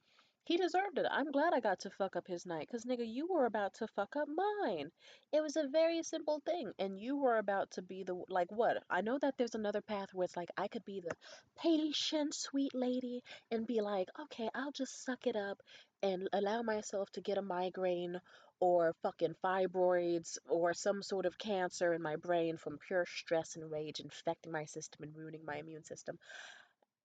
he deserved it. I'm glad I got to fuck up his night, because nigga, you were about to fuck up mine. It was a very simple thing, and you were about to be the, like, what? I know that there's another path where it's like I could be the patient, sweet lady and be like, okay, I'll just suck it up and allow myself to get a migraine or fucking fibroids or some sort of cancer in my brain from pure stress and rage infecting my system and ruining my immune system.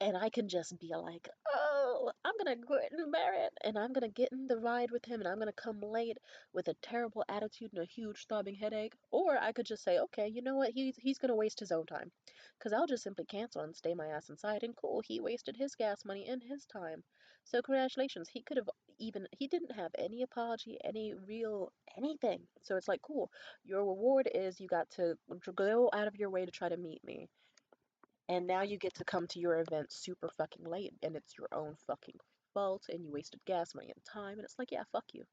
And I can just be like, oh, I'm gonna grit and bear it, and I'm gonna get in the ride with him, and I'm gonna come late with a terrible attitude and a huge throbbing headache. Or I could just say, okay, you know what? He's gonna waste his own time, because I'll just simply cancel and stay my ass inside. And cool, he wasted his gas money and his time. So congratulations. He could have he didn't have any apology, any real anything. So it's like, cool. Your reward is you got to go out of your way to try to meet me, and now you get to come to your event super fucking late, and it's your own fucking fault, and you wasted gas money and time, and it's like, yeah, fuck you.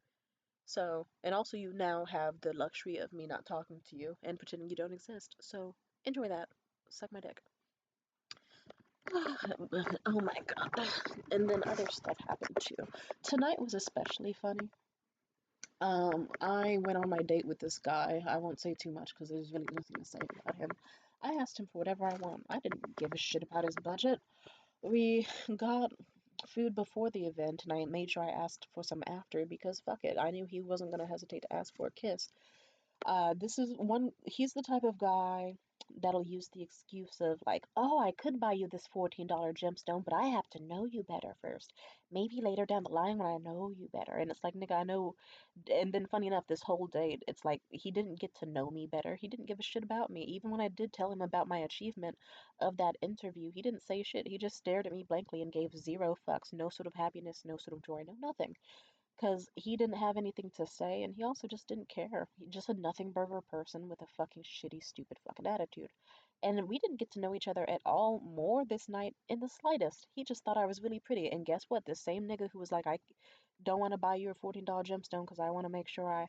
So, and also you now have the luxury of me not talking to you and pretending you don't exist. So, enjoy that. Suck my dick. Oh my god. And then other stuff happened too. Tonight was especially funny. I went on my date with this guy. I won't say too much because there's really nothing to say about him. I asked him for whatever I want. I didn't give a shit about his budget. We got food before the event, and I made sure I asked for some after because fuck it, I knew he wasn't gonna hesitate to ask for a kiss. This is one, he's the type of guy that'll use the excuse of, like, oh, I could buy you this $14 gemstone, but I have to know you better first. Maybe later down the line when I know you better. And it's like, nigga, I know. And then, funny enough, this whole date, it's like he didn't get to know me better. He didn't give a shit about me. Even when I did tell him about my achievement of that interview, he didn't say shit. He just stared at me blankly and gave zero fucks, no sort of happiness, no sort of joy, no nothing, because he didn't have anything to say, and he also just didn't care. He just a nothing burger person with a fucking shitty, stupid fucking attitude. And we didn't get to know each other at all more this night in the slightest. He just thought I was really pretty. And guess what? The same nigga who was like, I don't want to buy you a $14 gemstone because I want to make sure I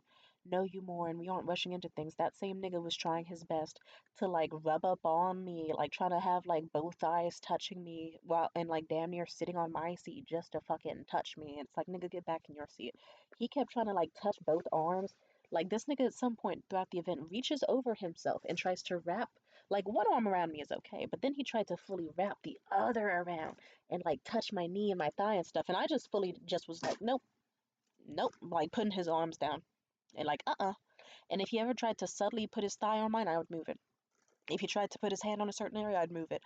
know you more and we aren't rushing into things. That same nigga was trying his best to like rub up on me, like trying to have like both eyes touching me while and like damn near sitting on my seat just to fucking touch me. It's like, nigga, get back in your seat. He kept trying to like touch both arms. Like this nigga at some point throughout the event reaches over himself and tries to wrap like one arm around me is okay, but then he tried to fully wrap the other around and like touch my knee and my thigh and stuff. And I just fully just was like, nope, nope, like putting his arms down and like, And if he ever tried to subtly put his thigh on mine, I would move it. If he tried to put his hand on a certain area, I'd move it.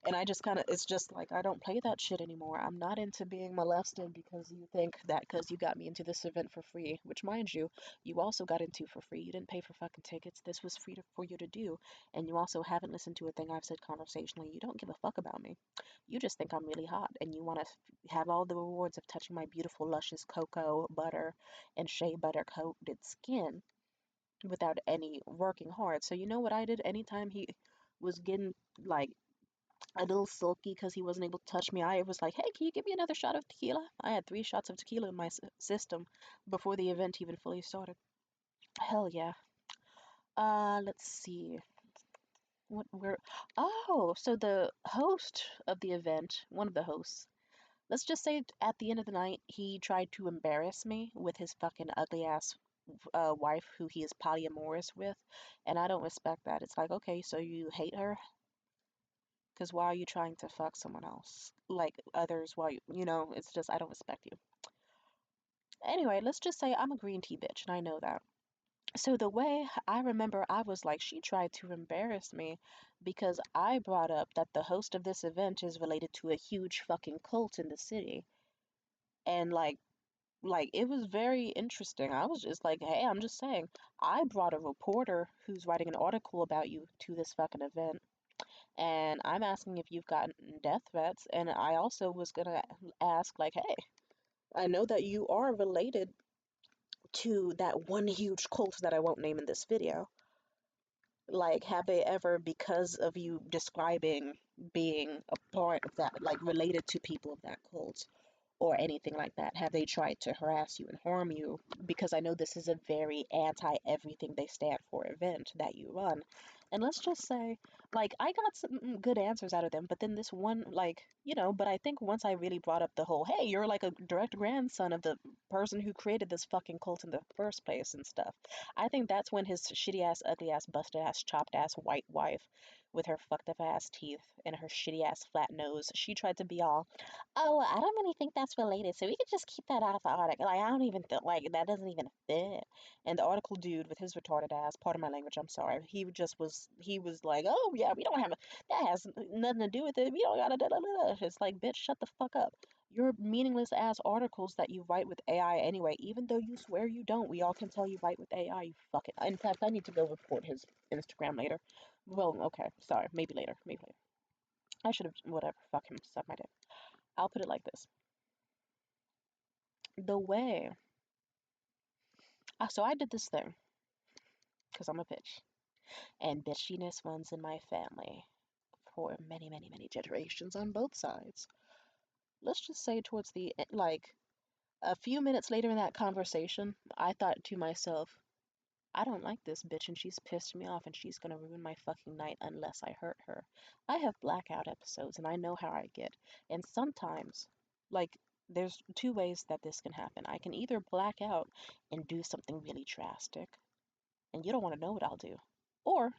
And I just kind of, it's just like, I don't play that shit anymore. I'm not into being molested because you think that because you got me into this event for free, which, mind you, you also got into for free. You didn't pay for fucking tickets. This was free for you to do. And you also haven't listened to a thing I've said conversationally. You don't give a fuck about me. You just think I'm really hot and you want to have all the rewards of touching my beautiful, luscious cocoa butter and shea butter coated skin without any working hard. So you know what I did anytime he was getting like a little sulky because he wasn't able to touch me, I was like, hey, can you give me another shot of tequila? I had 3 shots of tequila in my system before the event even fully started. Hell yeah. Let's see. What where Oh, so the host of the event, one of the hosts, let's just say at the end of the night, he tried to embarrass me with his fucking ugly ass wife who he is polyamorous with, and I don't respect that. It's like, okay, so you hate her? Because why are you trying to fuck someone else? Like others, why, it's just, I don't respect you. Anyway, let's just say I'm a green tea bitch, and I know that. So the way I remember, I was like, she tried to embarrass me because I brought up that the host of this event is related to a huge fucking cult in the city. And like it was very interesting. I was just like, hey, I'm just saying, I brought a reporter who's writing an article about you to this fucking event, and I'm asking if you've gotten death threats. And I also was gonna ask, like, hey, I know that you are related to that one huge cult that I won't name in this video. Like, have they ever, because of you describing being a part of that, like related to people of that cult, or anything like that? Have they tried to harass you and harm you? Because I know this is a very anti everything they stand for event that you run. And let's just say, like, I got some good answers out of them, but then this one, like, but I think once I really brought up the whole, hey, you're like a direct grandson of the person who created this fucking cult in the first place and stuff, I think that's when his shitty ass, ugly ass, busted ass, chopped ass white wife with her fucked up ass teeth and her shitty ass flat nose. She tried to be all, oh, I don't really think that's related, so we could just keep that out of the article. Like, I don't even think, like, that doesn't even fit. And the article dude with his retarded ass, pardon my language, I'm sorry, he was like, oh, yeah, we don't have, that has nothing to do with it. We don't gotta, da da da. It's like, bitch, shut the fuck up. Your meaningless ass articles that you write with AI anyway, even though you swear you don't, we all can tell you write with AI, you fucking. In fact, I need to go report his Instagram later. Well, okay, sorry, maybe later, maybe later. I should have, whatever, fuck him, suck my dick. I'll put it like this. The way, so I did this thing, because I'm a bitch, and bitchiness runs in my family for many, many, many generations on both sides. Let's just say towards the, like, a few minutes later in that conversation, I thought to myself, I don't like this bitch and she's pissed me off and she's gonna ruin my fucking night unless I hurt her. I have blackout episodes and I know how I get. And sometimes, like, there's two ways that this can happen. I can either black out and do something really drastic, and you don't want to know what I'll do. Or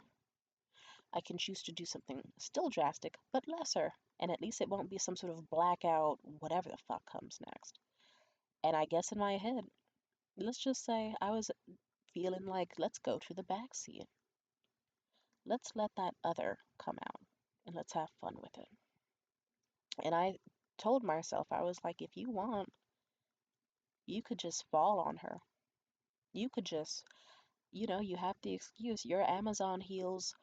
I can choose to do something still drastic, but lesser, and at least it won't be some sort of blackout, whatever the fuck comes next. And I guess in my head, let's just say I was feeling like, let's go to the back seat. Let's let that other come out and let's have fun with it. And I told myself, I was like, if you want, you could just fall on her. You could just, you have the excuse. Your Amazon heels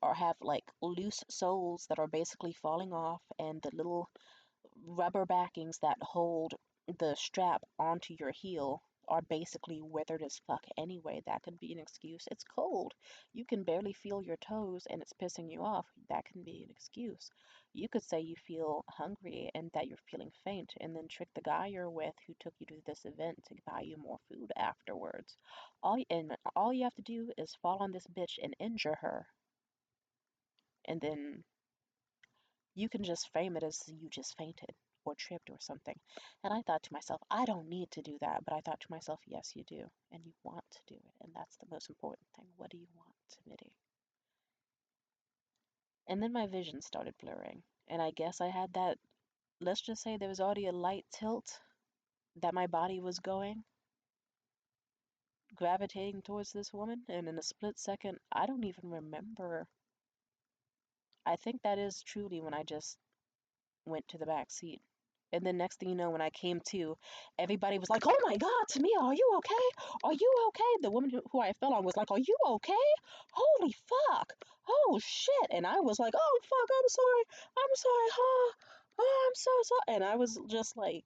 or have like loose soles that are basically falling off, and the little rubber backings that hold the strap onto your heel are basically withered as fuck anyway. That could be an excuse. It's cold. You can barely feel your toes and it's pissing you off. That can be an excuse. You could say you feel hungry and that you're feeling faint, and then trick the guy you're with who took you to this event to buy you more food afterwards. All you have to do is fall on this bitch and injure her, and then you can just frame it as you just fainted or tripped or something. And I thought to myself, I don't need to do that. But I thought to myself, yes, you do. And you want to do it. And that's the most important thing. What do you want, Smitty? And then my vision started blurring. And I guess I had that, let's just say there was already a light tilt that my body was going, gravitating towards this woman. And in a split second, I don't even remember. I think that is truly when I just went to the back seat. And then next thing you know, when I came to, everybody was like, oh my God, Tamia, are you okay? Are you okay? The woman who I fell on was like, are you okay? Holy fuck. Oh shit. And I was like, oh fuck, I'm sorry. I'm sorry. Oh, I'm so sorry. And I was just like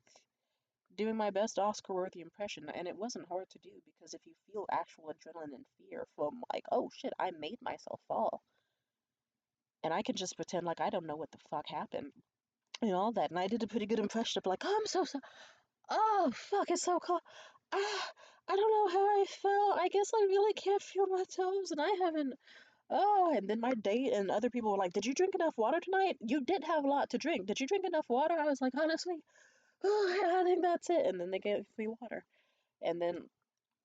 doing my best Oscar worthy impression. And it wasn't hard to do because if you feel actual adrenaline and fear from like, oh shit, I made myself fall. And I can just pretend like I don't know what the fuck happened and all that. And I did a pretty good impression of like, oh, I'm so sorry. Oh, fuck, it's so cold. Ah, I don't know how I felt. I guess I really can't feel my toes, and I haven't. Oh, and then my date and other people were like, did you drink enough water tonight? You did have a lot to drink. Did you drink enough water? I was like, honestly, oh, I think that's it. And then they gave me water. And then,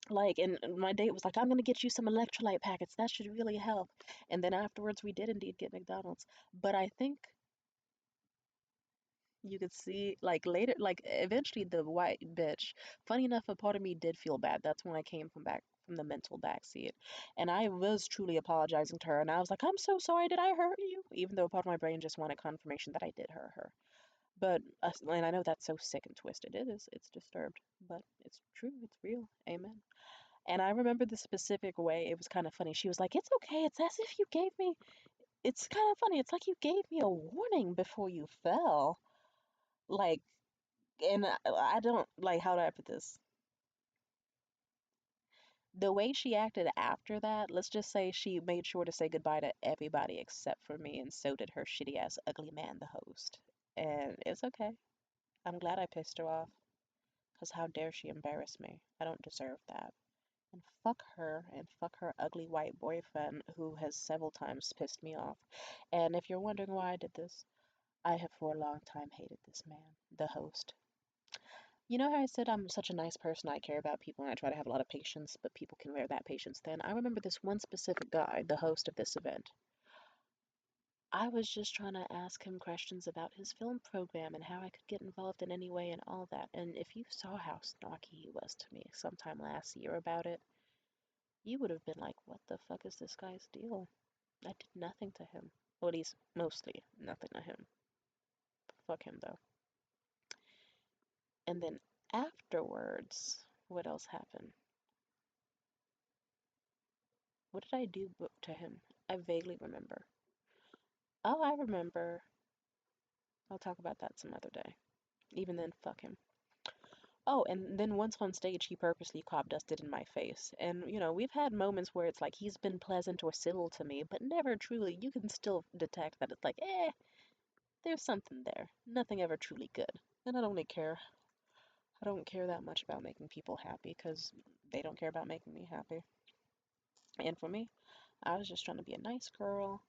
like, and my date was like, I'm gonna get you some electrolyte packets. That should really help. And then afterwards, we did indeed get McDonald's. But I think you could see, like, later, like, eventually the white bitch, funny enough, a part of me did feel bad. That's when I came from the mental backseat. And I was truly apologizing to her. And I was like, I'm so sorry. Did I hurt you? Even though part of my brain just wanted confirmation that I did hurt her. But, and I know that's so sick and twisted. It is. It's disturbed. But it's true. It's real. Amen. And I remember the specific way. It was kind of funny. She was like, it's okay. It's as if you gave me, it's kind of funny. It's like you gave me a warning before you fell. Like, and I don't like, how do I put this? The way she acted after that, let's just say she made sure to say goodbye to everybody except for me, and so did her shitty ass ugly man, the host. And it's okay. I'm glad I pissed her off, because how dare she embarrass me? I don't deserve that. And fuck her, and fuck her ugly white boyfriend who has several times pissed me off. And if you're wondering why I did this, I have for a long time hated this man, the host. You know how I said I'm such a nice person, I care about people, and I try to have a lot of patience, but people can wear that patience thin? I remember this one specific guy, the host of this event. I was just trying to ask him questions about his film program and how I could get involved in any way and all that. And if you saw how snarky he was to me sometime last year about it, you would have been like, what the fuck is this guy's deal? I did nothing to him. Well, at least mostly nothing to him. Fuck him though. And then afterwards, what else happened? What did I do to him? I vaguely remember. Oh, I remember. I'll talk about that some other day. Even then, fuck him. Oh, and then once on stage, he purposely cropdusted in my face. And, we've had moments where it's like he's been pleasant or civil to me, but never truly. You can still detect that it's like, there's something there. Nothing ever truly good. And I don't really care. I don't care that much about making people happy because they don't care about making me happy. And for me, I was just trying to be a nice girl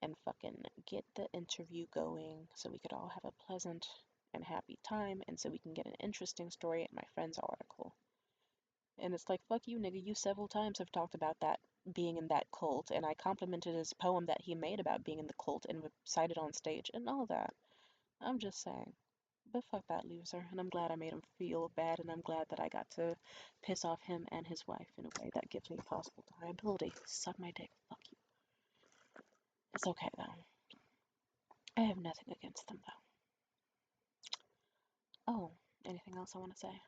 and fucking get the interview going so we could all have a pleasant and happy time and so we can get an interesting story in my friend's article. And it's like, fuck you, nigga, you several times have talked about that being in that cult, and I complimented his poem that he made about being in the cult and recited on stage and all that. I'm just saying. But fuck that loser, and I'm glad I made him feel bad, and I'm glad that I got to piss off him and his wife in a way that gives me possible deniability. Suck my dick, fuck you. It's okay though. I have nothing against them though. Oh, anything else I want to say?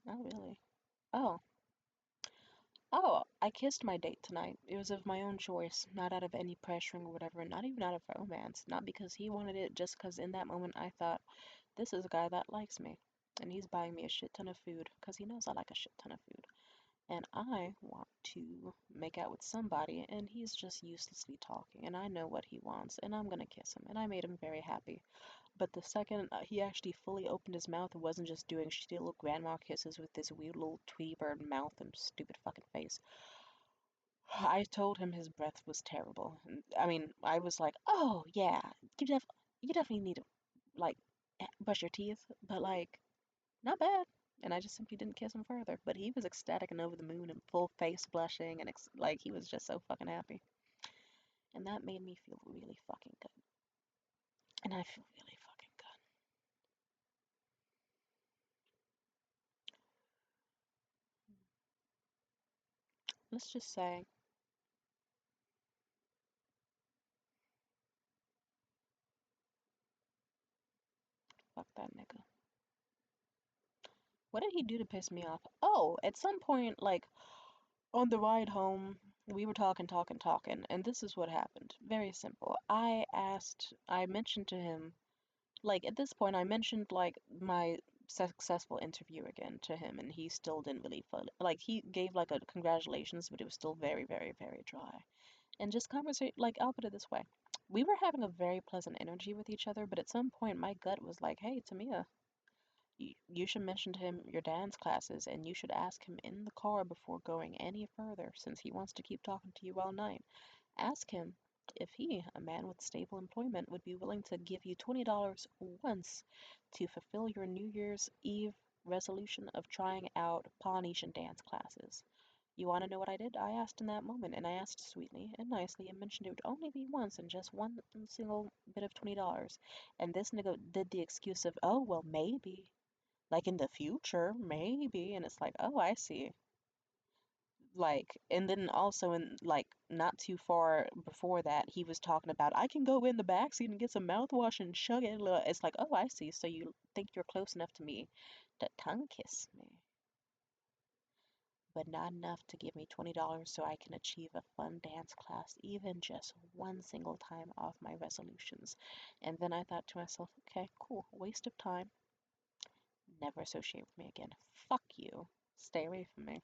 Not really. Oh, oh, I kissed my date tonight. It was of my own choice, not out of any pressuring or whatever, not even out of romance, not because he wanted it, just because in that moment I thought, this is a guy that likes me. And he's buying me a shit ton of food because he knows I like a shit ton of food. And I want to make out with somebody, and he's just uselessly talking, and I know what he wants, and I'm gonna kiss him, and I made him very happy. But the second he actually fully opened his mouth and wasn't just doing shitty little grandma kisses with this weird little Tweety bird mouth and stupid fucking face, I told him his breath was terrible. I mean, I was like, "Oh yeah, you definitely need to like brush your teeth, but like not bad." And I just simply didn't kiss him further. But he was ecstatic and over the moon and full face blushing and like he was just so fucking happy. And that made me feel really fucking good. And I feel really fucking good. Let's just say, fuck that nigga. What did he do to piss me off? Oh, at some point, like on the ride home, we were talking, and this is what happened. Very simple. I mentioned to him, like at this point, I mentioned like my successful interview again to him, and he still didn't really feel like he gave like a congratulations, but it was still very, very, very dry. And just conversation, like I'll put it this way. We were having a very pleasant energy with each other, but at some point my gut was like, hey, Tamia, you should mention to him your dance classes, and you should ask him in the car before going any further, since he wants to keep talking to you all night. Ask him if he, a man with stable employment, would be willing to give you $20 once to fulfill your New Year's Eve resolution of trying out Polynesian dance classes. You want to know what I did? I asked in that moment, and I asked sweetly and nicely and mentioned it would only be once and just one single bit of $20. And this nigga did the excuse of, oh, well, maybe. Like in the future, maybe. And it's like, oh, I see. Like, and then also in like not too far before that, he was talking about I can go in the backseat and get some mouthwash and chug it. It's like, oh, I see. So you think you're close enough to me to tongue kiss me, but not enough to give me $20 so I can achieve a fun dance class, even just one single time off my resolutions. And then I thought to myself, okay, cool, waste of time. Never associate with me again. Fuck you. Stay away from me.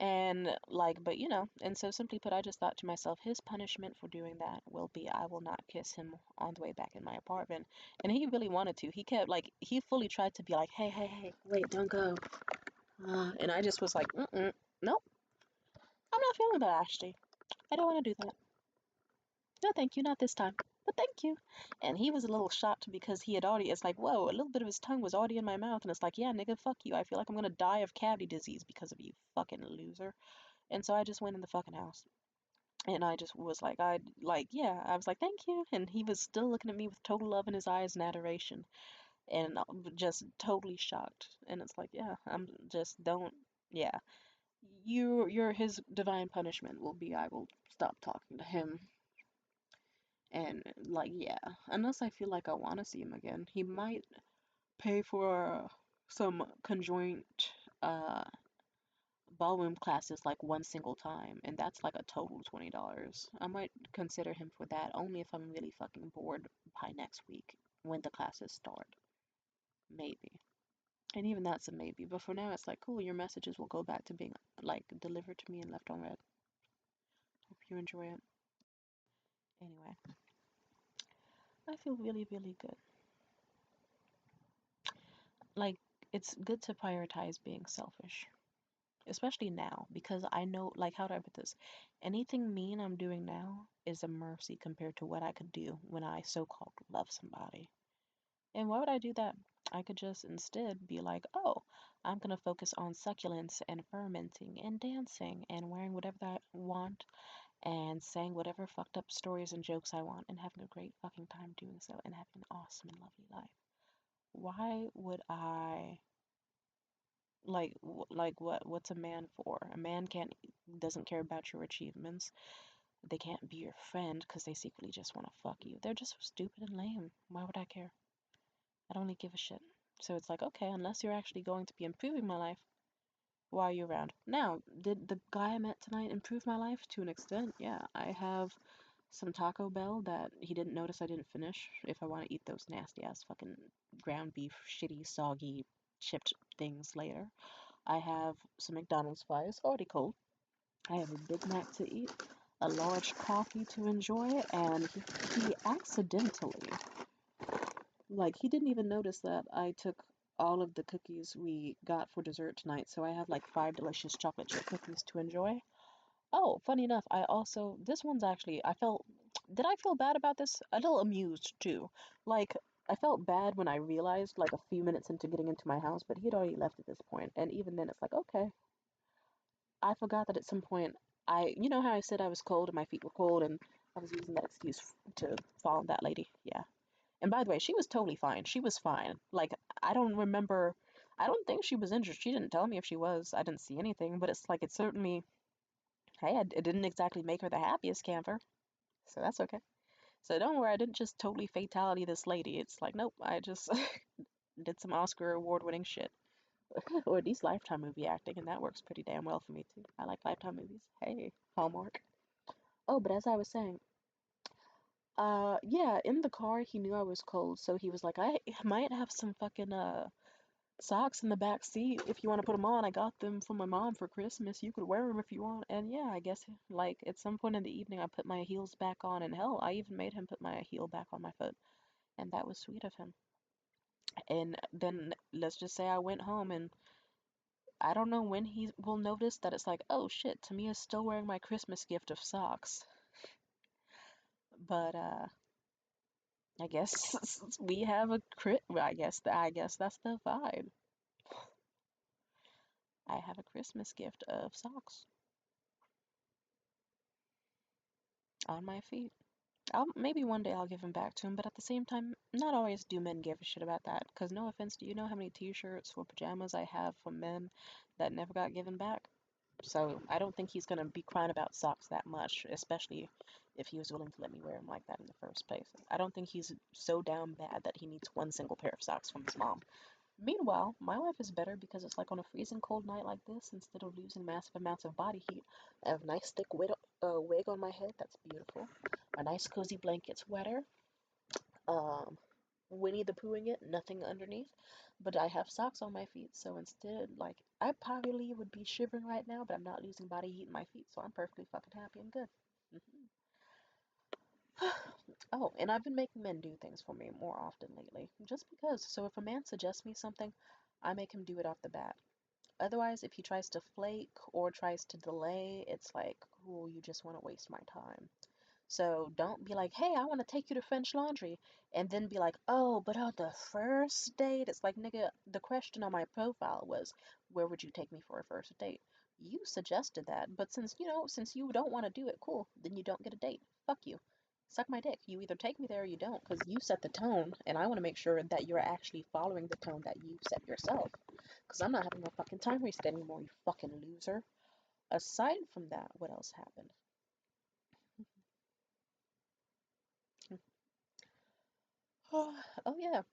And like, but and so simply put, I just thought to myself, his punishment for doing that will be I will not kiss him on the way back in my apartment. And he really wanted to. He kept like, he fully tried to be like, hey, hey, hey, wait, don't go. And I just was like, nope, I'm not feeling that, Ashley. I don't want to do that. No, thank you, not this time. but thank you. And he was a little shocked because he had already, it's like, whoa, a little bit of his tongue was already in my mouth. And it's like, yeah, nigga, fuck you. I feel like I'm gonna die of cavity disease because of you, fucking loser. And so I just went in the fucking house. And I just was like, yeah, I was like, thank you. And he was still looking at me with total love in his eyes and adoration. And just totally shocked. And it's like, yeah, I'm just, don't, yeah. You're his divine punishment will be I will stop talking to him. And like, yeah, unless I feel like I want to see him again, he might pay for some conjoint uh ballroom classes like one single time, and that's like a total $20. I might consider him for that only if I'm really fucking bored by next week when the classes start. Maybe. And even that's a maybe. But for now, it's like, cool, your messages will go back to being like delivered to me and left on red. Hope you enjoy it. Anyway, I feel really, really good. Like, it's good to prioritize being selfish, especially now, because I know, like, how do I put this? Anything mean I'm doing now is a mercy compared to what I could do when I so called love somebody. And why would I do that? I could just instead be like, oh, I'm gonna focus on succulence and fermenting and dancing and wearing whatever I want and saying whatever fucked up stories and jokes I want and having a great fucking time doing so and having an awesome and lovely life. Why would I what's a man for? A man can't doesn't care about your achievements. They can't be your friend because they secretly just want to fuck you. They're just so stupid and lame. Why would I care? I don't really give a shit. So it's like, okay, unless you're actually going to be improving my life, why are you around? Now, did the guy I met tonight improve my life to an extent? Yeah, I have some Taco Bell that he didn't notice I didn't finish if I want to eat those nasty ass fucking ground beef, shitty, soggy, chipped things later. I have some McDonald's fries, already cold. I have a Big Mac to eat, a large coffee to enjoy, and he accidentally, like, he didn't even notice that I took all of the cookies we got for dessert tonight, so I have like 5 delicious chocolate chip cookies to enjoy. Oh, funny enough, I also, this one's actually, did I feel bad about this? A little amused too. Like, I felt bad when I realized, like, a few minutes into getting into my house, but he had already left at this point, and even then it's like, okay, I forgot that at some point you know how I said I was cold and my feet were cold and I was using that excuse to follow that lady? Yeah. And by the way, she was totally fine. She was fine. Like, I don't remember, I don't think she was injured. She didn't tell me if she was. I didn't see anything, but it's like, it certainly, hey, it didn't exactly make her the happiest camper. So that's okay. So don't worry, I didn't just totally fatality this lady. It's like, nope, I just did some Oscar award winning shit. Or at least Lifetime movie acting, and that works pretty damn well for me too. I like Lifetime movies. Hey, Hallmark. Oh, but as I was saying, yeah, in the car he knew I was cold, so he was like, I might have some fucking socks in the back seat if you want to put them on. I got them from my mom for Christmas. You could wear them if you want. And yeah, I guess like at some point in the evening I put my heels back on, and hell, I even made him put my heel back on my foot, and that was sweet of him. And then let's just say I went home and I don't know when he will notice that it's like, oh shit, Tamia's still wearing my Christmas gift of socks. But I guess we have a crit. Well, I guess that's the vibe. I have a Christmas gift of socks on my feet. Maybe one day I'll give them back to him, but at the same time, not always do men give a shit about that. Cause no offense, do you know how many T-shirts or pajamas I have from men that never got given back? So I don't think he's gonna be crying about socks that much, especially if he was willing to let me wear them like that in the first place. I don't think he's so down bad that he needs one single pair of socks from his mom. Meanwhile, my life is better because it's like on a freezing cold night like this, instead of losing massive amounts of body heat, I have a nice thick wig on my head that's beautiful, a nice cozy blanket sweater, um, Winnie the Poohing it, nothing underneath, but I have socks on my feet, so instead, like, I probably would be shivering right now, but I'm not losing body heat in my feet, so I'm perfectly fucking happy and good. Oh, and I've been making men do things for me more often lately, just because. So if a man suggests me something, I make him do it off the bat. Otherwise, if he tries to flake or tries to delay, it's like, oh, you just want to waste my time. So don't be like, hey, I want to take you to French Laundry, and then be like, oh, but on the first date, it's like, nigga, the question on my profile was, where would you take me for a first date? You suggested that, but since you don't want to do it, cool, then you don't get a date. Fuck you. Suck my dick. You either take me there or you don't, because you set the tone, and I want to make sure that you're actually following the tone that you set yourself. Because I'm not having no fucking time wasted anymore, you fucking loser. Aside from that, what else happened? Oh yeah,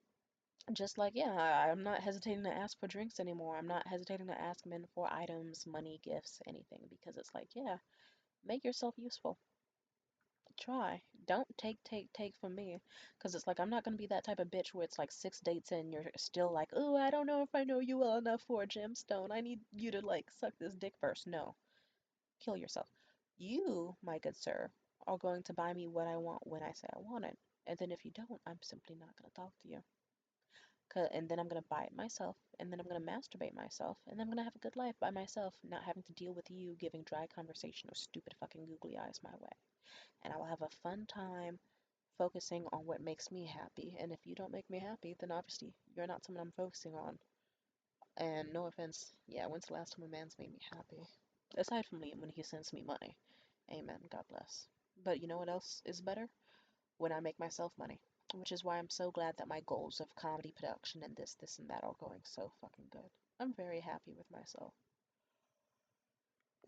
just like, yeah, I'm not hesitating to ask for drinks anymore. I'm not hesitating to ask men for items, money, gifts, anything, because it's like, yeah, make yourself useful. Try. Don't take from me. Because it's like, I'm not going to be that type of bitch where it's like 6 dates in, you're still like, oh, I don't know if I know you well enough for a gemstone. I need you to like suck this dick first. No, kill yourself. You, my good sir, are going to buy me what I want when I say I want it. And then if you don't, I'm simply not going to talk to you. And then I'm gonna buy it myself, and then I'm gonna masturbate myself, and then I'm gonna have a good life by myself, not having to deal with you giving dry conversation or stupid fucking googly eyes my way. And I will have a fun time focusing on what makes me happy. And if you don't make me happy, then obviously you're not someone I'm focusing on. And no offense, yeah, when's the last time a man's made me happy? Aside from Liam when he sends me money. Amen, God bless. But you know what else is better? When I make myself money. Which is why I'm so glad that my goals of comedy production and this, and that are going so fucking good. I'm very happy with myself.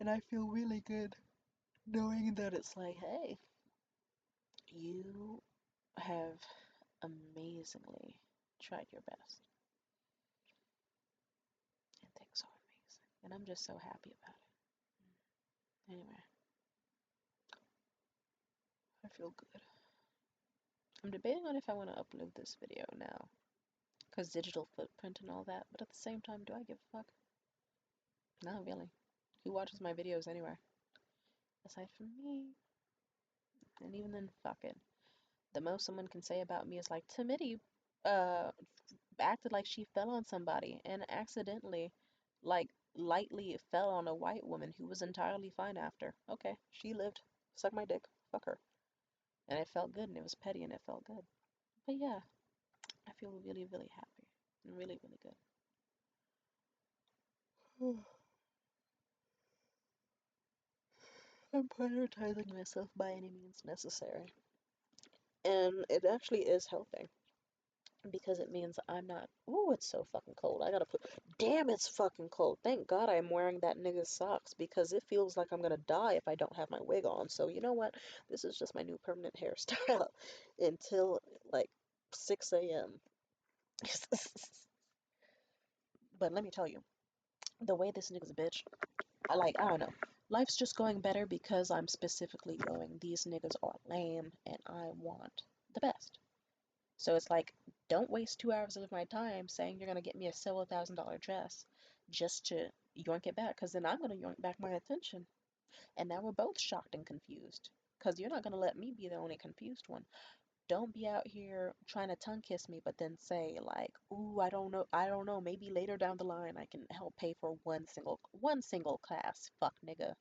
And I feel really good knowing that it's like, hey, you have amazingly tried your best. And things are amazing. And I'm just so happy about it. Anyway, I feel good. I'm debating on if I want to upload this video now. Because digital footprint and all that. But at the same time, do I give a fuck? Not really. Who watches my videos anyway? Aside from me. And even then, fuck it. The most someone can say about me is like, Timidity uh, acted like she fell on somebody and accidentally, like, lightly fell on a white woman who was entirely fine after. Okay, she lived. Suck my dick. Fuck her. And it felt good and it was petty and it felt good. But yeah, I feel really, really happy. And really, really good. I'm prioritizing myself by any means necessary. And it actually is helping. Because it means I'm not. Ooh, it's so fucking cold. I gotta put. Damn, it's fucking cold. Thank God I'm wearing that nigga's socks because it feels like I'm gonna die if I don't have my wig on. So, you know what? This is just my new permanent hairstyle until like 6 a.m. But let me tell you, the way this nigga's a bitch, I don't know. Life's just going better because I'm specifically going, these niggas are lame and I want the best. So it's like, don't waste 2 hours of my time saying you're gonna get me a several $1,000 dress just to yoink it back, because then I'm gonna yoink back my attention. And now we're both shocked and confused. Because you're not gonna let me be the only confused one. Don't be out here trying to tongue kiss me, but then say like, "Ooh, I don't know. Maybe later down the line I can help pay for one single class." Fuck, nigga.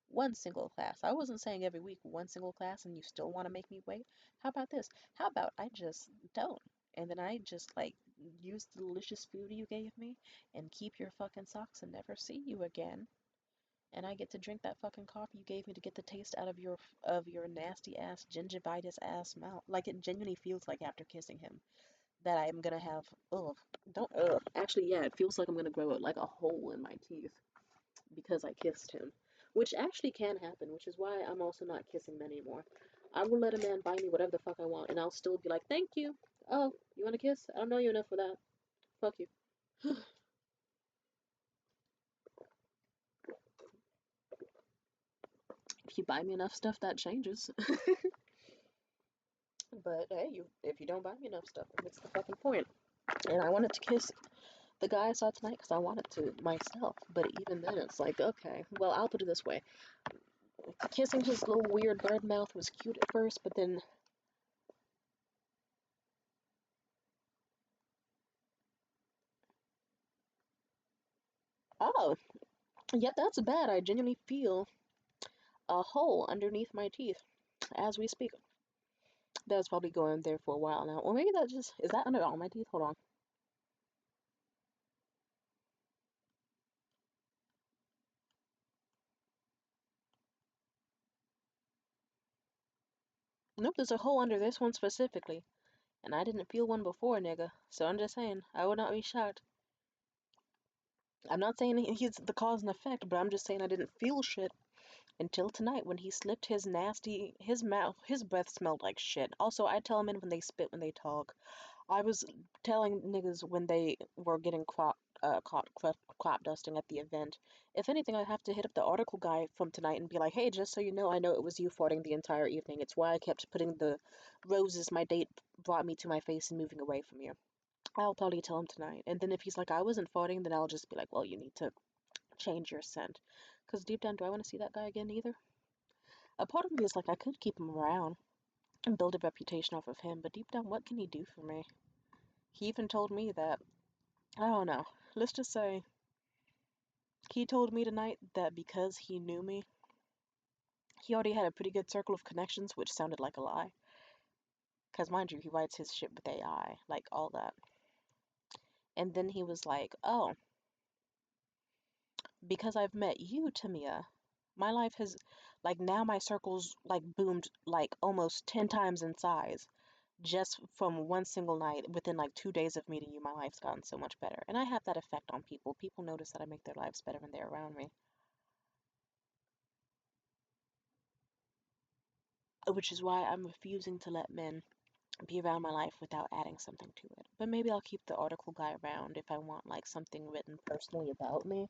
One single class. I wasn't saying every week one single class and you still want to make me wait. How about this? How about I just don't? And then I just like use the delicious food you gave me and keep your fucking socks and never see you again. And I get to drink that fucking coffee you gave me to get the taste out of your nasty ass gingivitis ass mouth. Like it genuinely feels like after kissing him that I'm gonna have ugh. Don't ugh. Actually, yeah, it feels like I'm gonna grow like a hole in my teeth because I kissed him, which actually can happen, which is why I'm also not kissing men anymore. I will let a man buy me whatever the fuck I want, and I'll still be like, thank you. Oh, you want a kiss? I don't know you enough for that. Fuck you. If you buy me enough stuff, that changes. But hey, if you don't buy me enough stuff, what's the fucking point? And I wanted to kiss the guy I saw tonight because I wanted to myself. But even then, it's like, okay, well, I'll put it this way. Kissing his little weird bird mouth was cute at first, but then oh, yep, that's bad. I genuinely feel a hole underneath my teeth. as we speak. That was probably going there for a while now. Or maybe that just, is that under all my teeth? Hold on. Nope, there's a hole under this one specifically. And I didn't feel one before, nigga. So I'm just saying, I would not be shocked. I'm not saying he's the cause and effect, but I'm just saying I didn't feel shit until tonight when he slipped his nasty, his breath smelled like shit. Also, I tell men when they spit when they talk. I was telling niggas when they were getting crop dusting at the event. If anything, I have to hit up the article guy from tonight and be like, hey, just so you know, I know it was you farting the entire evening. It's why I kept putting the roses my date brought me to my face and moving away from you. I'll probably tell him tonight. And then if he's like, I wasn't farting, then I'll just be like, well, you need to change your scent. Because deep down, do I want to see that guy again either? A part of me is like, I could keep him around and build a reputation off of him, but deep down, what can he do for me? He even told me that, I don't know, let's just say, he told me tonight that because he knew me, he already had a pretty good circle of connections, which sounded like a lie. Because mind you, he writes his shit with AI, like all that. And then he was like, oh, because I've met you, Tamia, my life has, like, now my circle's, like, boomed, like, almost 10 times in size. Just from one single night, within, like, 2 days of meeting you, my life's gotten so much better. And I have that effect on people. People notice that I make their lives better when they're around me. Which is why I'm refusing to let men be around my life without adding something to it. But maybe I'll keep the article guy around if I want, like, something written personally about me.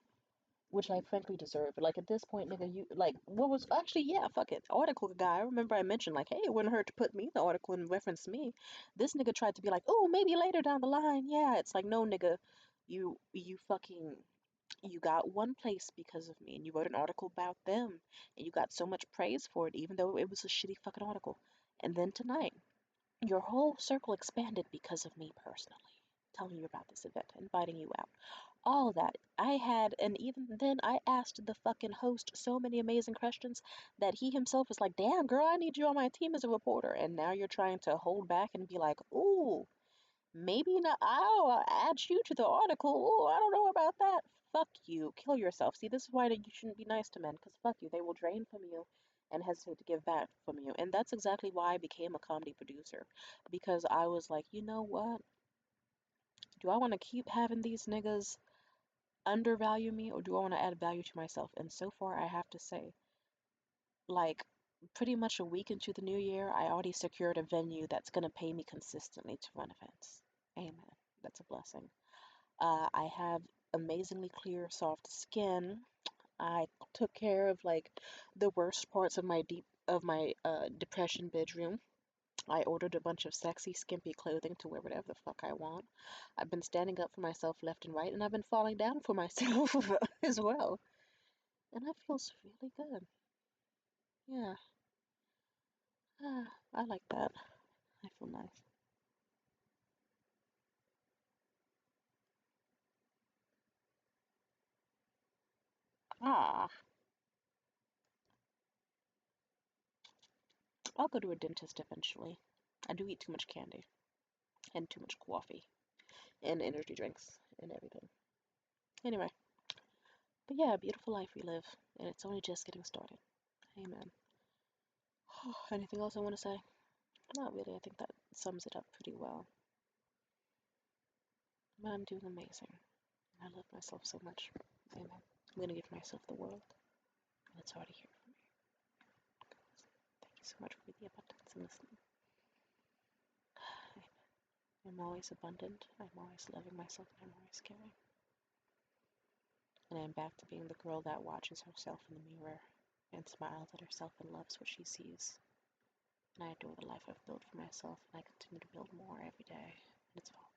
Which I frankly deserve. But like at this point, nigga, you like what was actually yeah, fuck it. Article guy. I remember I mentioned like, hey, it wouldn't hurt to put me in the article and reference me. This nigga tried to be like, oh, maybe later down the line. Yeah, it's like no, nigga, you fucking you got one place because of me, and you wrote an article about them, and you got so much praise for it, even though it was a shitty fucking article. And then tonight, your whole circle expanded because of me personally, telling you about this event, inviting you out all that. I had, and even then, I asked the fucking host so many amazing questions that he himself was like, damn, girl, I need you on my team as a reporter. And now you're trying to hold back and be like, ooh, maybe not, I'll add you to the article. Ooh, I don't know about that. Fuck you. Kill yourself. See, this is why you shouldn't be nice to men, because fuck you. They will drain from you and hesitate to give back from you. And that's exactly why I became a comedy producer. Because I was like, you know what? Do I want to keep having these niggas undervalue me or do I want to add value to myself? And so far, I have to say, like, pretty much a week into the new year, I already secured a venue that's going to pay me consistently to run events. Amen. That's a blessing. I have amazingly clear, soft skin. I took care of like the worst parts of my depression bedroom. I ordered a bunch of sexy, skimpy clothing to wear whatever the fuck I want. I've been standing up for myself left and right, and I've been falling down for myself as well. And that feels really good. Yeah. I like that. I feel nice. Ah, I'll go to a dentist eventually. I do eat too much candy and too much coffee and energy drinks and everything. Anyway, but yeah, beautiful life we live, and it's only just getting started. Amen. Anything else I want to say? Not really. I think that sums it up pretty well. But I'm doing amazing. I love myself so much. Amen. I'm gonna give myself the world, and it's already here for me. Thank you so much for the abundance and listening. I'm always abundant. I'm always loving myself, and I'm always caring. And I'm back to being the girl that watches herself in the mirror and smiles at herself and loves what she sees. And I adore the life I've built for myself, and I continue to build more every day. And it's all